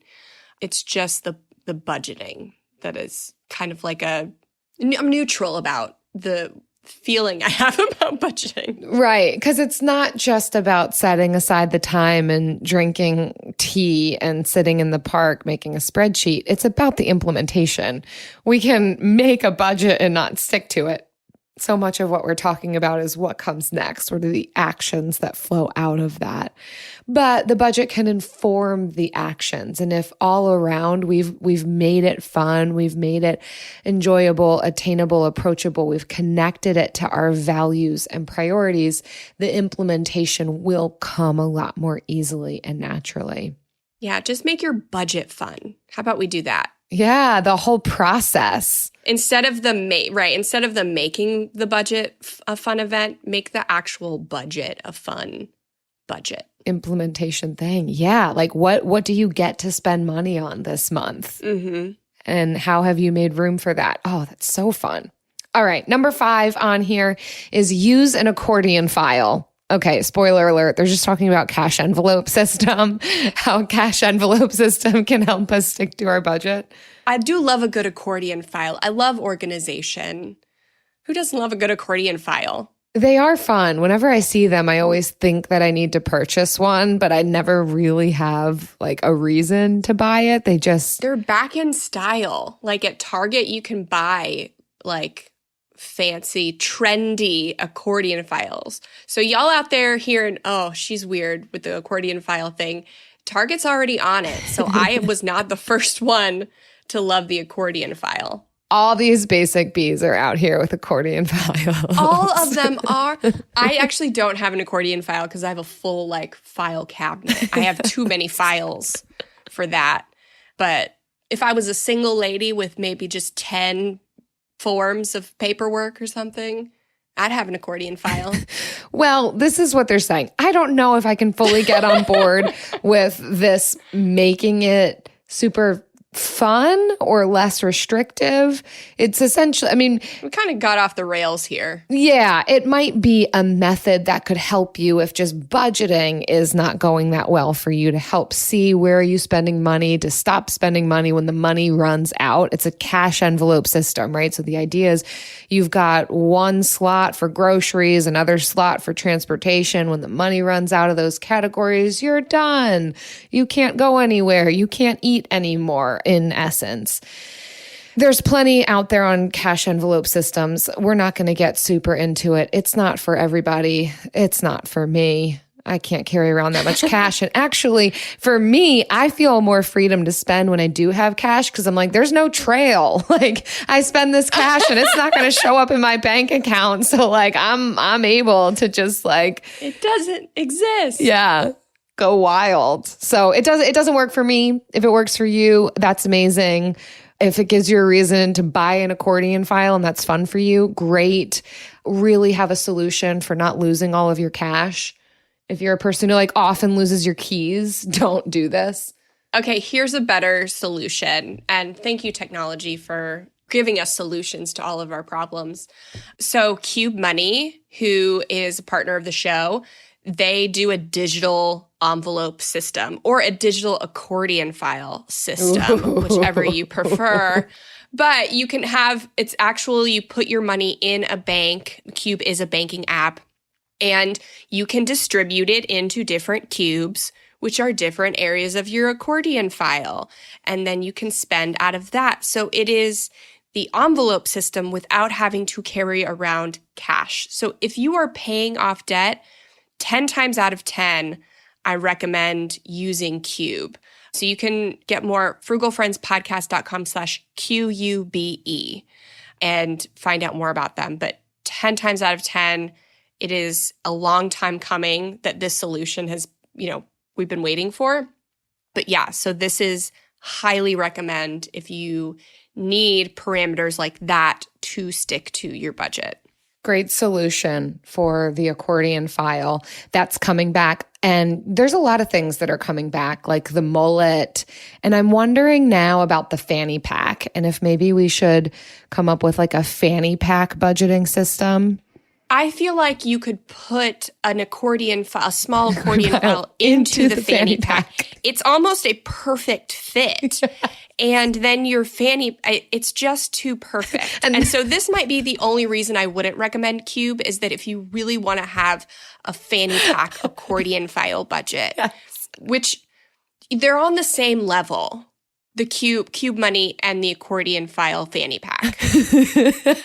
It's just the budgeting that is kind of like I'm neutral about the feeling I have about budgeting. Right, because it's not just about setting aside the time and drinking tea and sitting in the park making a spreadsheet. It's about the implementation. We can make a budget and not stick to it. So much of what we're talking about is what comes next. What are the actions that flow out of that? But the budget can inform the actions. And if all around we've made it fun, we've made it enjoyable, attainable, approachable, we've connected it to our values and priorities, the implementation will come a lot more easily and naturally. Yeah, just make your budget fun. How about we do that? Yeah, the whole process. Instead of the making the budget a fun event, make the actual budget a fun budget. Implementation thing. Yeah, like what do you get to spend money on this month? Mm-hmm. And how have you made room for that? Oh, that's so fun. All right, number 5 on here is use an accordion file. Okay, spoiler alert, they're just talking about cash envelope system, how cash envelope system can help us stick to our budget. I do love a good accordion file. I love organization. Who doesn't love a good accordion file? They are fun. Whenever I see them, I always think that I need to purchase one, but I never really have like a reason to buy it. They're back in style. Like at Target, you can buy like fancy, trendy accordion files. So y'all out there hearing, oh, she's weird with the accordion file thing. Target's already on it. So I was not the first one to love the accordion file. All these basic bees are out here with accordion files. All of them are. I actually don't have an accordion file because I have a full like file cabinet. I have too many files for that. But if I was a single lady with maybe just 10 forms of paperwork or something, I'd have an accordion file. Well, this is what they're saying. I don't know if I can fully get on board with this making it super fun or less restrictive. It's essentially, I mean, we kind of got off the rails here. Yeah, it might be a method that could help you if just budgeting is not going that well for you, to help see where are you spending money, to stop spending money when the money runs out. It's a cash envelope system, right? So the idea is you've got one slot for groceries, another slot for transportation. When the money runs out of those categories, you're done. You can't go anywhere. You can't eat anymore. In essence, there's plenty out there on cash envelope systems. We're not going to get super into it. It's not for everybody. It's not for me. I can't carry around that much cash. And actually, for me, I feel more freedom to spend when I do have cash because I'm like, there's no trail. Like I spend this cash and it's not going to show up in my bank account. So like I'm able to just like, it doesn't exist. Yeah. Go wild. So it doesn't work for me. If it works for you, that's amazing. If it gives you a reason to buy an accordion file and that's fun for you, great. Really have a solution for not losing all of your cash. If you're a person who like often loses your keys, don't do this. Okay, here's a better solution. And thank you, technology, for giving us solutions to all of our problems. So Cube Money, who is a partner of the show, they do a digital envelope system or a digital accordion file system, whichever you prefer. But you can have, it's actual, you put your money in a bank. Cube is a banking app, and you can distribute it into different cubes which are different areas of your accordion file. And then you can spend out of that. So it is the envelope system without having to carry around cash. So if you are paying off debt, 10 times out of 10, I recommend using Cube. So you can get more frugalfriendspodcast.com/QUBE and find out more about them. But 10 times out of 10, it is a long time coming that this solution has, we've been waiting for. But yeah, so this is highly recommend if you need parameters like that to stick to your budget. Great solution for the accordion file that's coming back. And there's a lot of things that are coming back, like the mullet. And I'm wondering now about the fanny pack and if maybe we should come up with like a fanny pack budgeting system. I feel like you could put an accordion file, a small accordion file into the fanny pack. It's almost a perfect fit. And then your fanny, it's just too perfect. And so this might be the only reason I wouldn't recommend Cube is that if you really want to have a fanny pack accordion file budget, yes, which they're on the same level. The Cube Money and the accordion file fanny pack.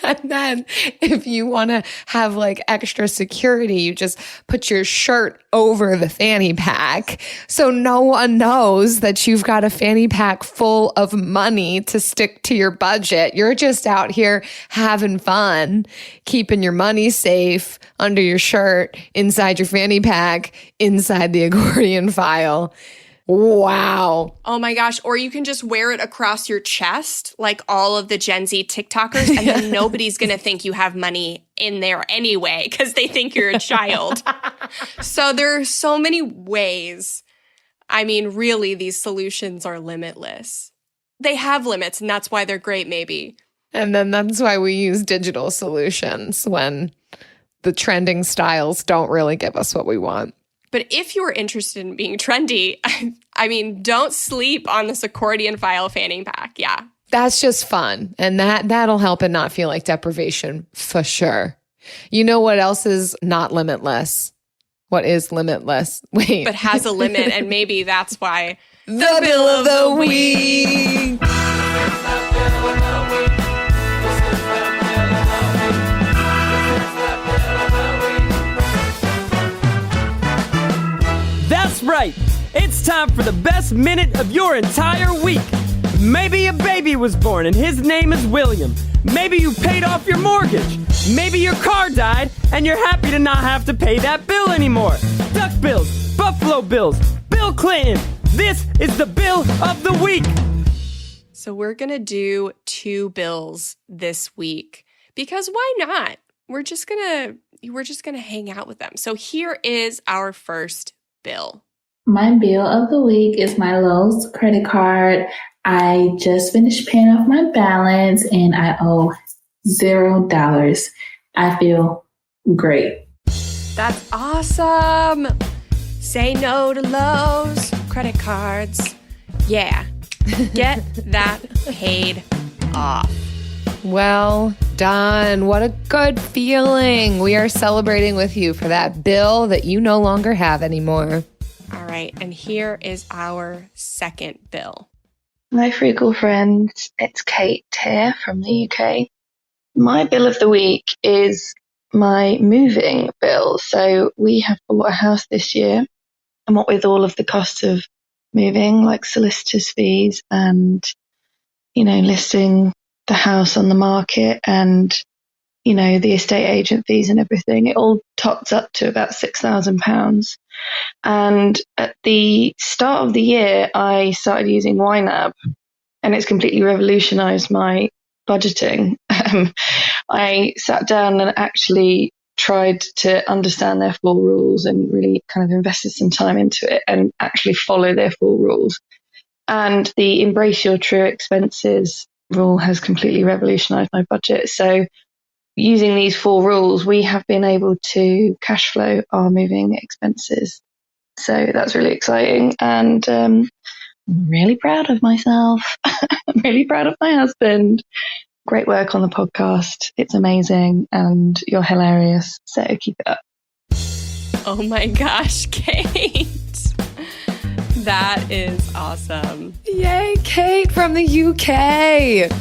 And then if you want to have like extra security, you just put your shirt over the fanny pack so no one knows that you've got a fanny pack full of money to stick to your budget. You're just out here having fun, keeping your money safe under your shirt, inside your fanny pack, inside the accordion file. Wow. Oh my gosh. Or you can just wear it across your chest like all of the Gen Z TikTokers, and then nobody's going to think you have money in there anyway because they think you're a child. So there are so many ways. I mean, really, these solutions are limitless. They have limits, and that's why they're great, maybe. And then that's why we use digital solutions when the trending styles don't really give us what we want. But if you're interested in being trendy, I mean, don't sleep on this accordion file fanny pack. Yeah. That's just fun. And that'll help it not feel like deprivation for sure. You know what else is not limitless? What is limitless? Wait. But has a limit, and maybe that's why. The bill of the week. That's right. It's time for the best minute of your entire week. Maybe a baby was born and his name is William. Maybe you paid off your mortgage. Maybe your car died and you're happy to not have to pay that bill anymore. Duck Bills, Buffalo Bills, Bill Clinton. This is the bill of the week. So we're going to do 2 bills this week because why not? We're just going to hang out with them. So here is our first bill. My bill of the week is my Lowe's credit card. I just finished paying off my balance and I owe $0. I feel great. That's awesome. Say no to Lowe's credit cards. Yeah. Get that paid off. Well done. What a good feeling. We are celebrating with you for that bill that you no longer have anymore. All right. And here is our second bill. My frugal friends, it's Kate here from the UK. My bill of the week is my moving bill. So we have bought a house this year, and what with all of the costs of moving, like solicitors' fees and, listing the house on the market and, the estate agent fees and everything, it all tops up to about £6,000. And at the start of the year, I started using YNAB, and it's completely revolutionized my budgeting. I sat down and actually tried to understand their 4 rules and really kind of invested some time into it and actually follow their 4 rules. And the embrace your true expenses rule has completely revolutionized my budget. So using these 4 rules, we have been able to cash flow our moving expenses. So that's really exciting. And I'm really proud of myself. I'm really proud of my husband. Great work on the podcast. It's amazing. And you're hilarious. So keep it up. Oh my gosh, Kate. That is awesome. Yay, Kate from the UK.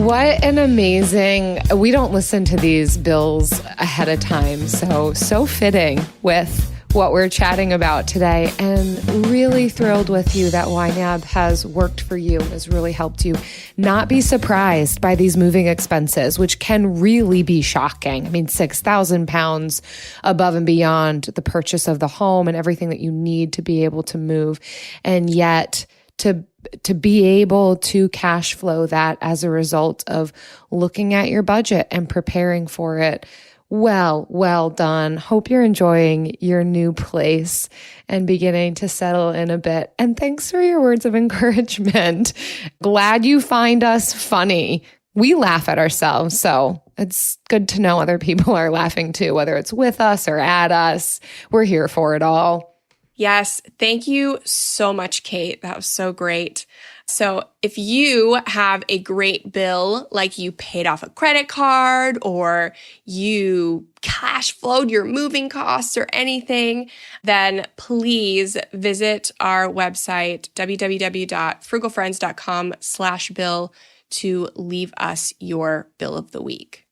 What an amazing, we don't listen to these bills ahead of time. So fitting with what we're chatting about today, and really thrilled with you that YNAB has worked for you, has really helped you not be surprised by these moving expenses, which can really be shocking. I mean, £6,000 above and beyond the purchase of the home and everything that you need to be able to move. And yet to be able to cash flow that as a result of looking at your budget and preparing for it. Well done. Hope you're enjoying your new place and beginning to settle in a bit. And thanks for your words of encouragement. Glad you find us funny. We laugh at ourselves, so it's good to know other people are laughing too, whether it's with us or at us. We're here for it all. Yes, thank you so much, Kate. That was so great. So if you have a great bill, like you paid off a credit card or you cash flowed your moving costs or anything, then please visit our website, www.frugalfriends.com/bill, to leave us your bill of the week.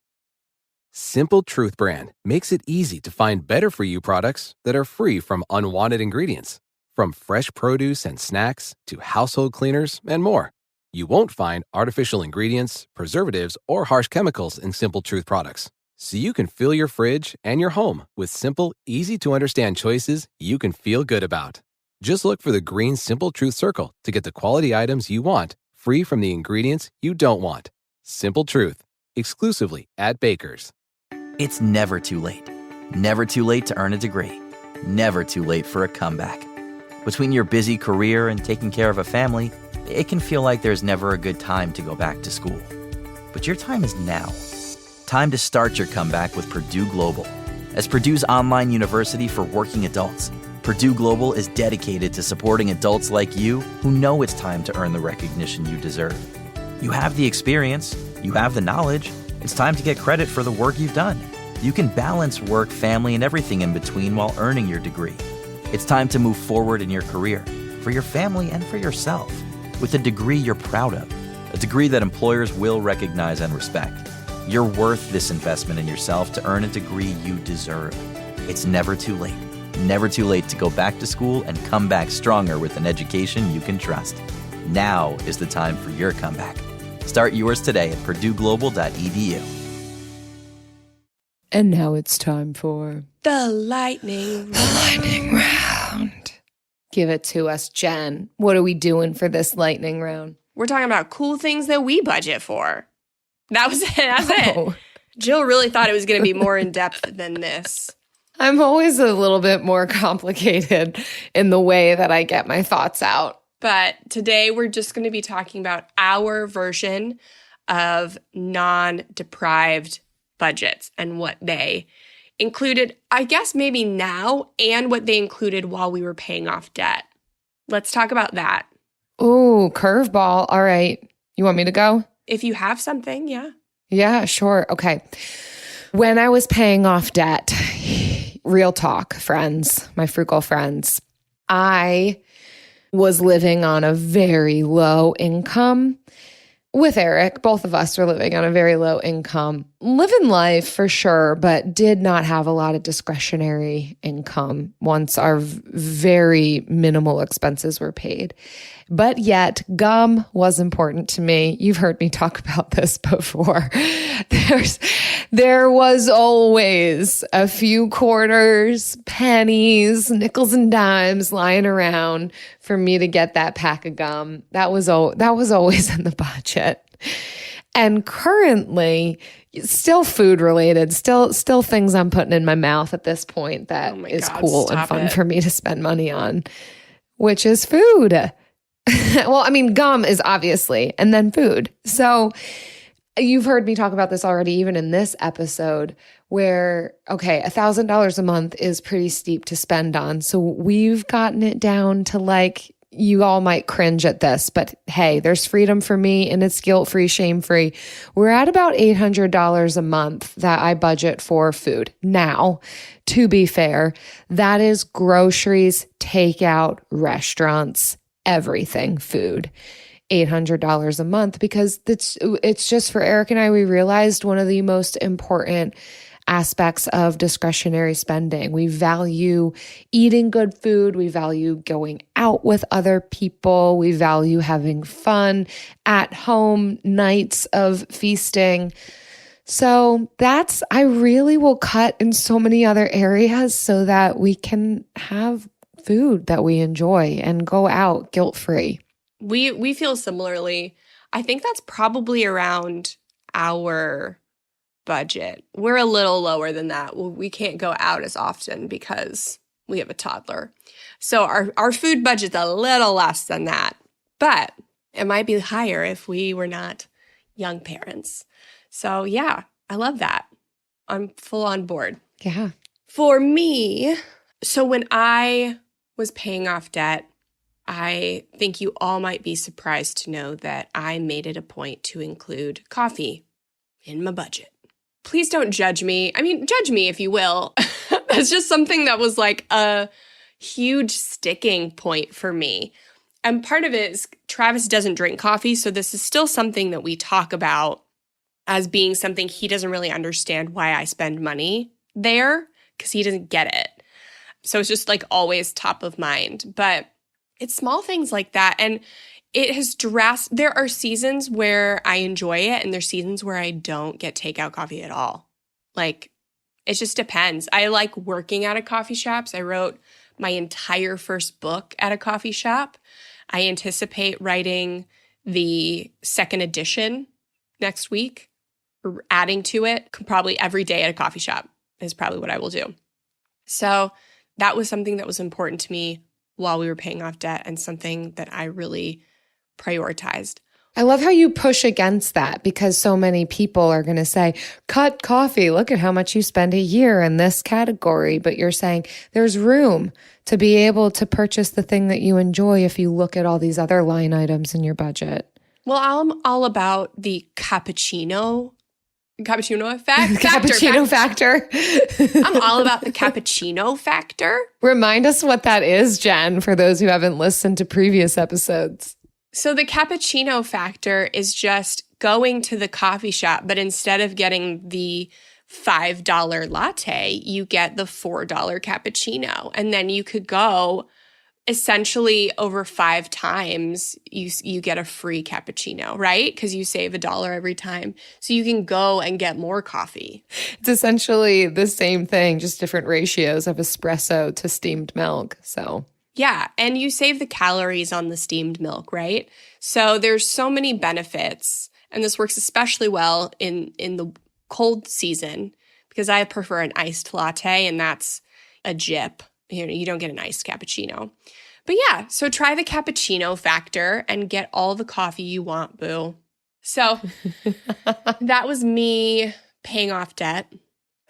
Simple Truth brand makes it easy to find better for you products that are free from unwanted ingredients. From fresh produce and snacks to household cleaners and more. You won't find artificial ingredients, preservatives, or harsh chemicals in Simple Truth products. So you can fill your fridge and your home with simple, easy-to-understand choices you can feel good about. Just look for the green Simple Truth circle to get the quality items you want, free from the ingredients you don't want. Simple Truth, exclusively at Baker's. It's never too late. Never too late to earn a degree. Never too late for a comeback. Between your busy career and taking care of a family, it can feel like there's never a good time to go back to school. But your time is now. Time to start your comeback with Purdue Global. As Purdue's online university for working adults, Purdue Global is dedicated to supporting adults like you who know it's time to earn the recognition you deserve. You have the experience, you have the knowledge, it's time to get credit for the work you've done. You can balance work, family, and everything in between while earning your degree. It's time to move forward in your career, for your family and for yourself, with a degree you're proud of, a degree that employers will recognize and respect. You're worth this investment in yourself to earn a degree you deserve. It's never too late. Never too late to go back to school and come back stronger with an education you can trust. Now is the time for your comeback. Start yours today at purdueglobal.edu. And now it's time for The lightning round. Give it to us, Jen. What are we doing for this lightning round? We're talking about cool things that we budget for. That was it. That's it. Jill really thought it was going to be more in-depth than this. I'm always a little bit more complicated in the way that I get my thoughts out. But today we're just going to be talking about our version of non-deprived budgets and what they included, I guess maybe now, and what they included while we were paying off debt. Let's talk about that. Ooh, curveball. All right. You want me to go? If you have something, yeah. Yeah, sure. Okay. When I was paying off debt, real talk, friends, my frugal friends, I was living on a very low income. With Eric, both of us were living on a very low income, living life for sure, but did not have a lot of discretionary income once our very minimal expenses were paid. But yet, gum was important to me. You've heard me talk about this before. There was always a few quarters, pennies, nickels and dimes lying around for me to get that pack of gum. That was always in the budget. And currently, still food related, still things I'm putting in my mouth at this point that is cool and fun for me to spend money on, which is food. Well, I mean, gum is obviously, and then food. So you've heard me talk about this already, even in this episode, where, okay, $1,000 a month is pretty steep to spend on. So we've gotten it down to like, you all might cringe at this, but hey, there's freedom for me and it's guilt-free, shame-free. We're at about $800 a month that I budget for food. Now, to be fair, that is groceries, takeout, restaurants, everything food. $800 a month because it's just for Eric and I, we realized one of the most important aspects of discretionary spending. We value eating good food. We value going out with other people. We value having fun at home, nights of feasting. So I really will cut in so many other areas so that we can have food that we enjoy and go out guilt-free. We feel similarly. I think that's probably around our budget. We're a little lower than that. We can't go out as often because we have a toddler. So our food budget's a little less than that. But it might be higher if we were not young parents. So yeah, I love that. I'm full on board. Yeah. For me, so when I was paying off debt, I think you all might be surprised to know that I made it a point to include coffee in my budget. Please don't judge me. I mean, judge me if you will. That's just something that was like a huge sticking point for me. And part of it is Travis doesn't drink coffee, so this is still something that we talk about as being something he doesn't really understand why I spend money there because he doesn't get it. So it's just like always top of mind. But it's small things like that. And it has there are seasons where I enjoy it and there's seasons where I don't get takeout coffee at all. Like, it just depends. I like working at a coffee shop. So I wrote my entire first book at a coffee shop. I anticipate writing the second edition next week, or adding to it probably every day at a coffee shop is probably what I will do. So that was something that was important to me while we were paying off debt and something that I really prioritized. I love how you push against that because so many people are going to say, cut coffee. Look at how much you spend a year in this category. But you're saying there's room to be able to purchase the thing that you enjoy if you look at all these other line items in your budget. Well, I'm all about the cappuccino effect. Cappuccino factor. I'm all about the cappuccino factor. Remind us what that is, Jen, for those who haven't listened to previous episodes. So the cappuccino factor is just going to the coffee shop, but instead of getting the $5 latte, you get the $4 cappuccino. And then you could go essentially over 5 times, you get a free cappuccino, right? Because you save $1 every time. So you can go and get more coffee. It's essentially the same thing, just different ratios of espresso to steamed milk. So yeah, and you save the calories on the steamed milk, right? So there's so many benefits, and this works especially well in the cold season because I prefer an iced latte, and that's a jip. You don't get an iced cappuccino. But yeah, so try the cappuccino factor and get all the coffee you want, boo. So that was me paying off debt.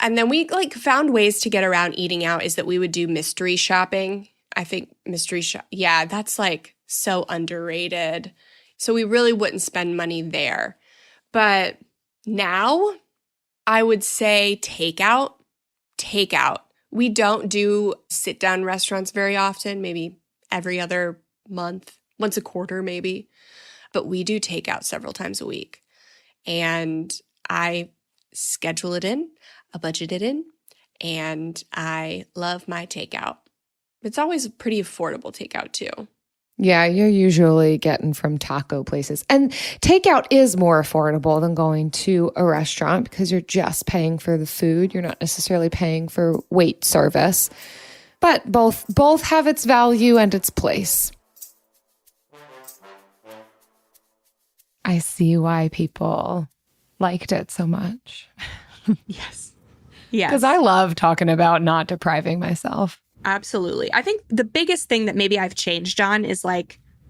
And then we found ways to get around eating out is that we would do mystery shopping. I think yeah, that's so underrated. So we really wouldn't spend money there. But now I would say takeout. We don't do sit-down restaurants very often, maybe every other month, once a quarter maybe. But we do takeout several times a week. And I schedule it in, I budget it in, and I love my takeout. It's always a pretty affordable takeout too. Yeah, you're usually getting from taco places. And takeout is more affordable than going to a restaurant because you're just paying for the food. You're not necessarily paying for wait service. But both have its value and its place. I see why people liked it so much. Yes. Because I love talking about not depriving myself. Absolutely. I think the biggest thing that maybe I've changed on is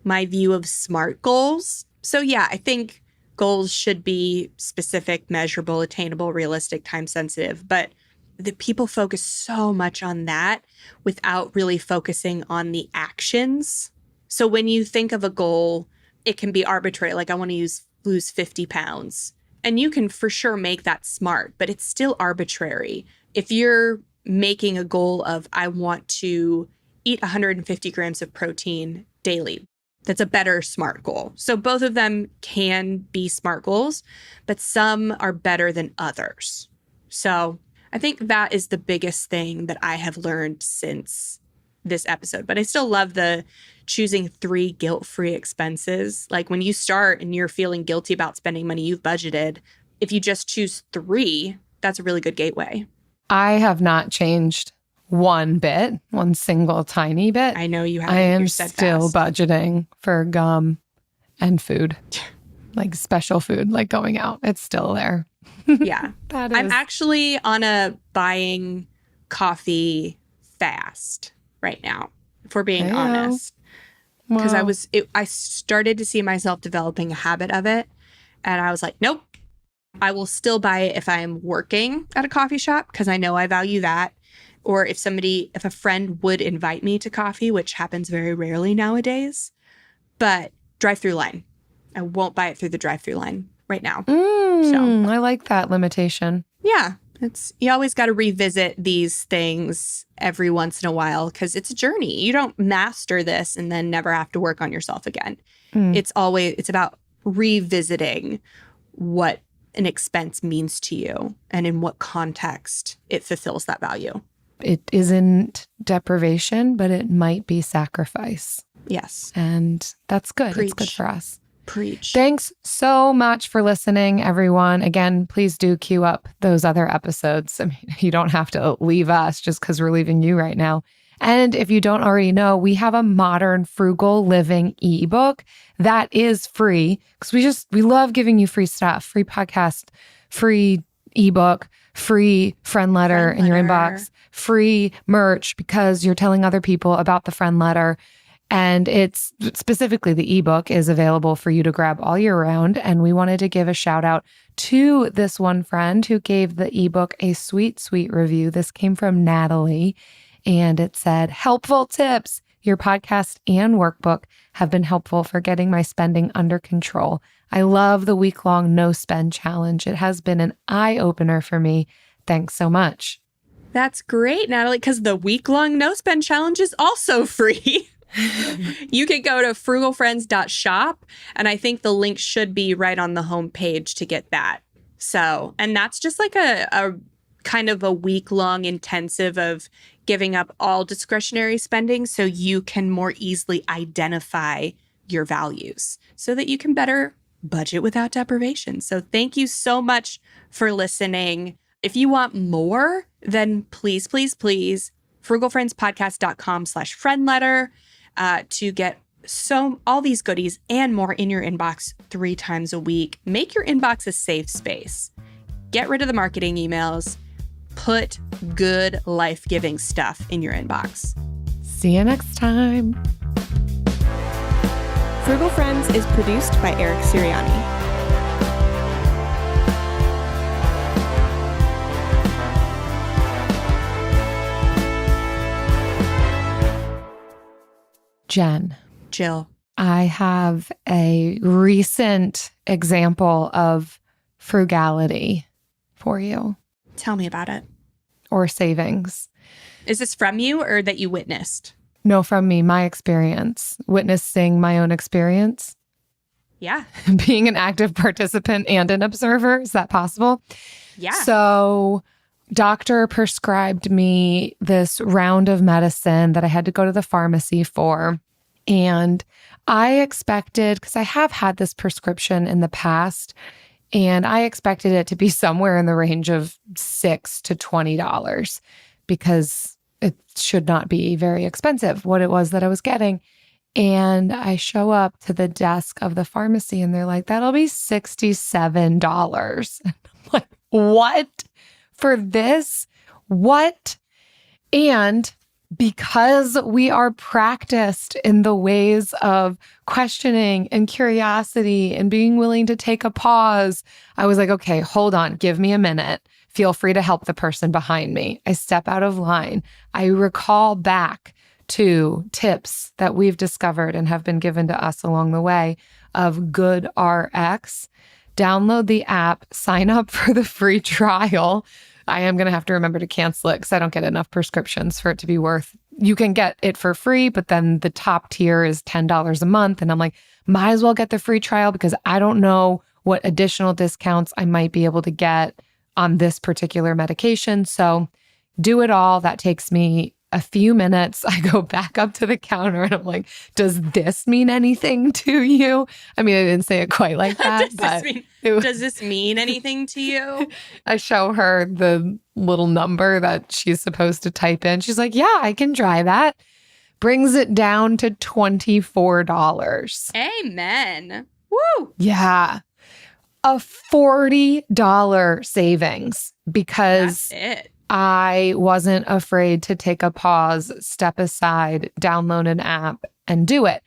my view of SMART goals. So yeah, I think goals should be specific, measurable, attainable, realistic, time sensitive, but the people focus so much on that without really focusing on the actions. So when you think of a goal, it can be arbitrary. Like I want to lose 50 pounds. And you can for sure make that smart, but it's still arbitrary. If you're making a goal of, I want to eat 150 grams of protein daily, that's a better SMART goal. So both of them can be SMART goals, but some are better than others. So I think that is the biggest thing that I have learned since this episode. But I still love the choosing 3 guilt-free expenses. Like when you start and you're feeling guilty about spending money you've budgeted, if you just choose 3, that's a really good gateway. I have not changed one single tiny bit. I know you haven't. I am You're still budgeting for gum and food, like special food, like going out. It's still there. Yeah. That is. I'm actually on a buying coffee fast right now, if we're being honest. Because I started to see myself developing a habit of it. And I was like, nope, I will still buy it if I'm working at a coffee shop because I know I value that. Or if a friend would invite me to coffee, which happens very rarely nowadays. But drive-through line. I won't buy it through the drive-through line right now. So I like that limitation. Yeah. You always got to revisit these things every once in a while because it's a journey. You don't master this and then never have to work on yourself again. It's about revisiting what an expense means to you and in what context it fulfills that value. It isn't deprivation, but it might be sacrifice. Yes. And that's good. Preach. It's good for us. Preach. Thanks so much for listening, everyone. Again, please do queue up those other episodes. I mean, you don't have to leave us just because we're leaving you right now. And if you don't already know, we have a Modern Frugal Living ebook that is free because we love giving you free stuff, free podcast, free ebook, free friend letter in your inbox, free merch because you're telling other people about the friend letter. And it's specifically the ebook is available for you to grab all year round. And we wanted to give a shout out to this one friend who gave the ebook a sweet, sweet review. This came from Natalie. And it said, helpful tips. Your podcast and workbook have been helpful for getting my spending under control. I love the week-long no spend challenge. It has been an eye-opener for me. Thanks so much. That's great, Natalie, because the week-long no spend challenge is also free. You can go to frugalfriends.shop, and I think the link should be right on the homepage to get that. So, and that's just like a kind of a week-long intensive of giving up all discretionary spending so you can more easily identify your values so that you can better budget without deprivation. So thank you so much for listening. If you want more, then please, please, please, frugalfriendspodcast.com/friend letter to get all these goodies and more in your inbox 3 times a week. Make your inbox a safe space. Get rid of the marketing emails. Put good life-giving stuff in your inbox. See you next time. Frugal Friends is produced by Eric Siriani. Jen. Jill. I have a recent example of frugality for you. Tell me about it. Or savings. Is this from you or that you witnessed? No, from me, my experience, witnessing my own experience. Yeah. Being an active participant and an observer. Is that possible? Yeah. So doctor prescribed me this round of medicine that I had to go to the pharmacy for. And I expected, because I have had this prescription in the past, and I expected it to be somewhere in the range of $6 to $20 because it should not be very expensive, what it was that I was getting. And I show up to the desk of the pharmacy and they're like, that'll be $67. And I'm like, what? For this? What? And because we are practiced in the ways of questioning and curiosity and being willing to take a pause, I was like, okay, hold on, give me a minute. Feel free to help the person behind me. I step out of line. I recall back to tips that we've discovered and have been given to us along the way of GoodRx, download the app, sign up for the free trial. I am going to have to remember to cancel it because I don't get enough prescriptions for it to be worth. You can get it for free, but then the top tier is $10 a month. And I'm like, might as well get the free trial because I don't know what additional discounts I might be able to get on this particular medication. So do it all. That takes me a few minutes. I go back up to the counter and I'm like, does this mean anything to you? I mean, I didn't say it quite like that. Does this mean anything to you? I show her the little number that she's supposed to type in. She's like, yeah, I can try that. Brings it down to $24. Amen. Woo! Yeah. A $40 savings because that's it. I wasn't afraid to take a pause, step aside, download an app, and do it.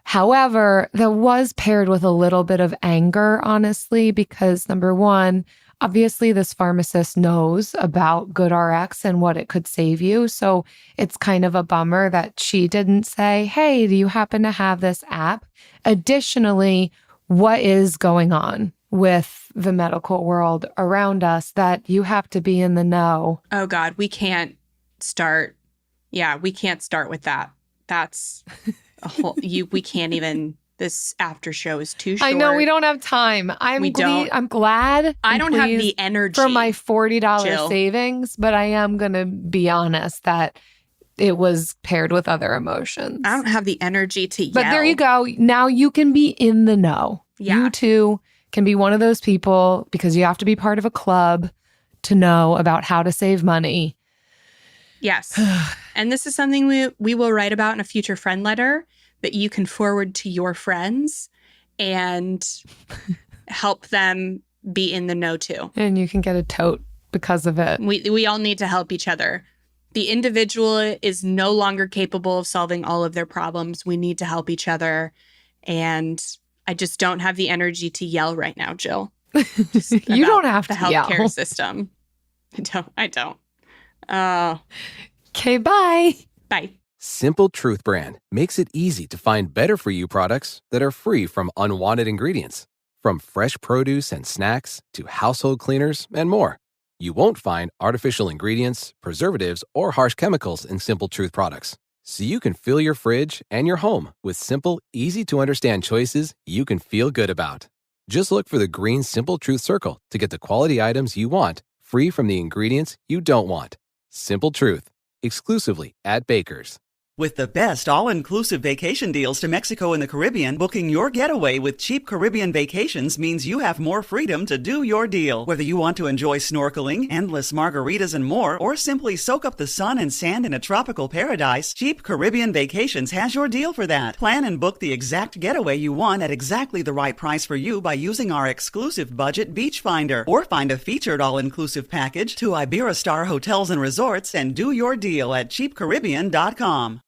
However, that was paired with a little bit of anger, honestly, because number one, obviously this pharmacist knows about GoodRx and what it could save you. So it's kind of a bummer that she didn't say, hey, do you happen to have this app? Additionally, what is going on with the medical world around us that you have to be in the know? Oh God, we can't start. Yeah, we can't start with that. That's a whole, we can't even, this after show is too short. I know we don't have time. I'm glad. I don't have the energy for my $40 Jill. savings, but I am going to be honest that it was paired with other emotions. I don't have the energy to yell. But there you go. Now you can be in the know. Yeah. You too can be one of those people because you have to be part of a club to know about how to save money. Yes. And this is something we will write about in a future friend letter that you can forward to your friends and help them be in the know too. And you can get a tote because of it. We all need to help each other. The individual is no longer capable of solving all of their problems. We need to help each other. And I just don't have the energy to yell right now, Jill. You don't have to yell. The healthcare system. I don't. Okay, bye. Bye. Simple Truth brand makes it easy to find better for you products that are free from unwanted ingredients. From fresh produce and snacks to household cleaners and more. You won't find artificial ingredients, preservatives, or harsh chemicals in Simple Truth products. So you can fill your fridge and your home with simple, easy-to-understand choices you can feel good about. Just look for the green Simple Truth circle to get the quality items you want, free from the ingredients you don't want. Simple Truth, exclusively at Baker's. With the best all-inclusive vacation deals to Mexico and the Caribbean, booking your getaway with Cheap Caribbean Vacations means you have more freedom to do your deal. Whether you want to enjoy snorkeling, endless margaritas and more, or simply soak up the sun and sand in a tropical paradise, Cheap Caribbean Vacations has your deal for that. Plan and book the exact getaway you want at exactly the right price for you by using our exclusive budget beach finder. Or find a featured all-inclusive package to Iberostar Hotels and Resorts and do your deal at cheapcaribbean.com.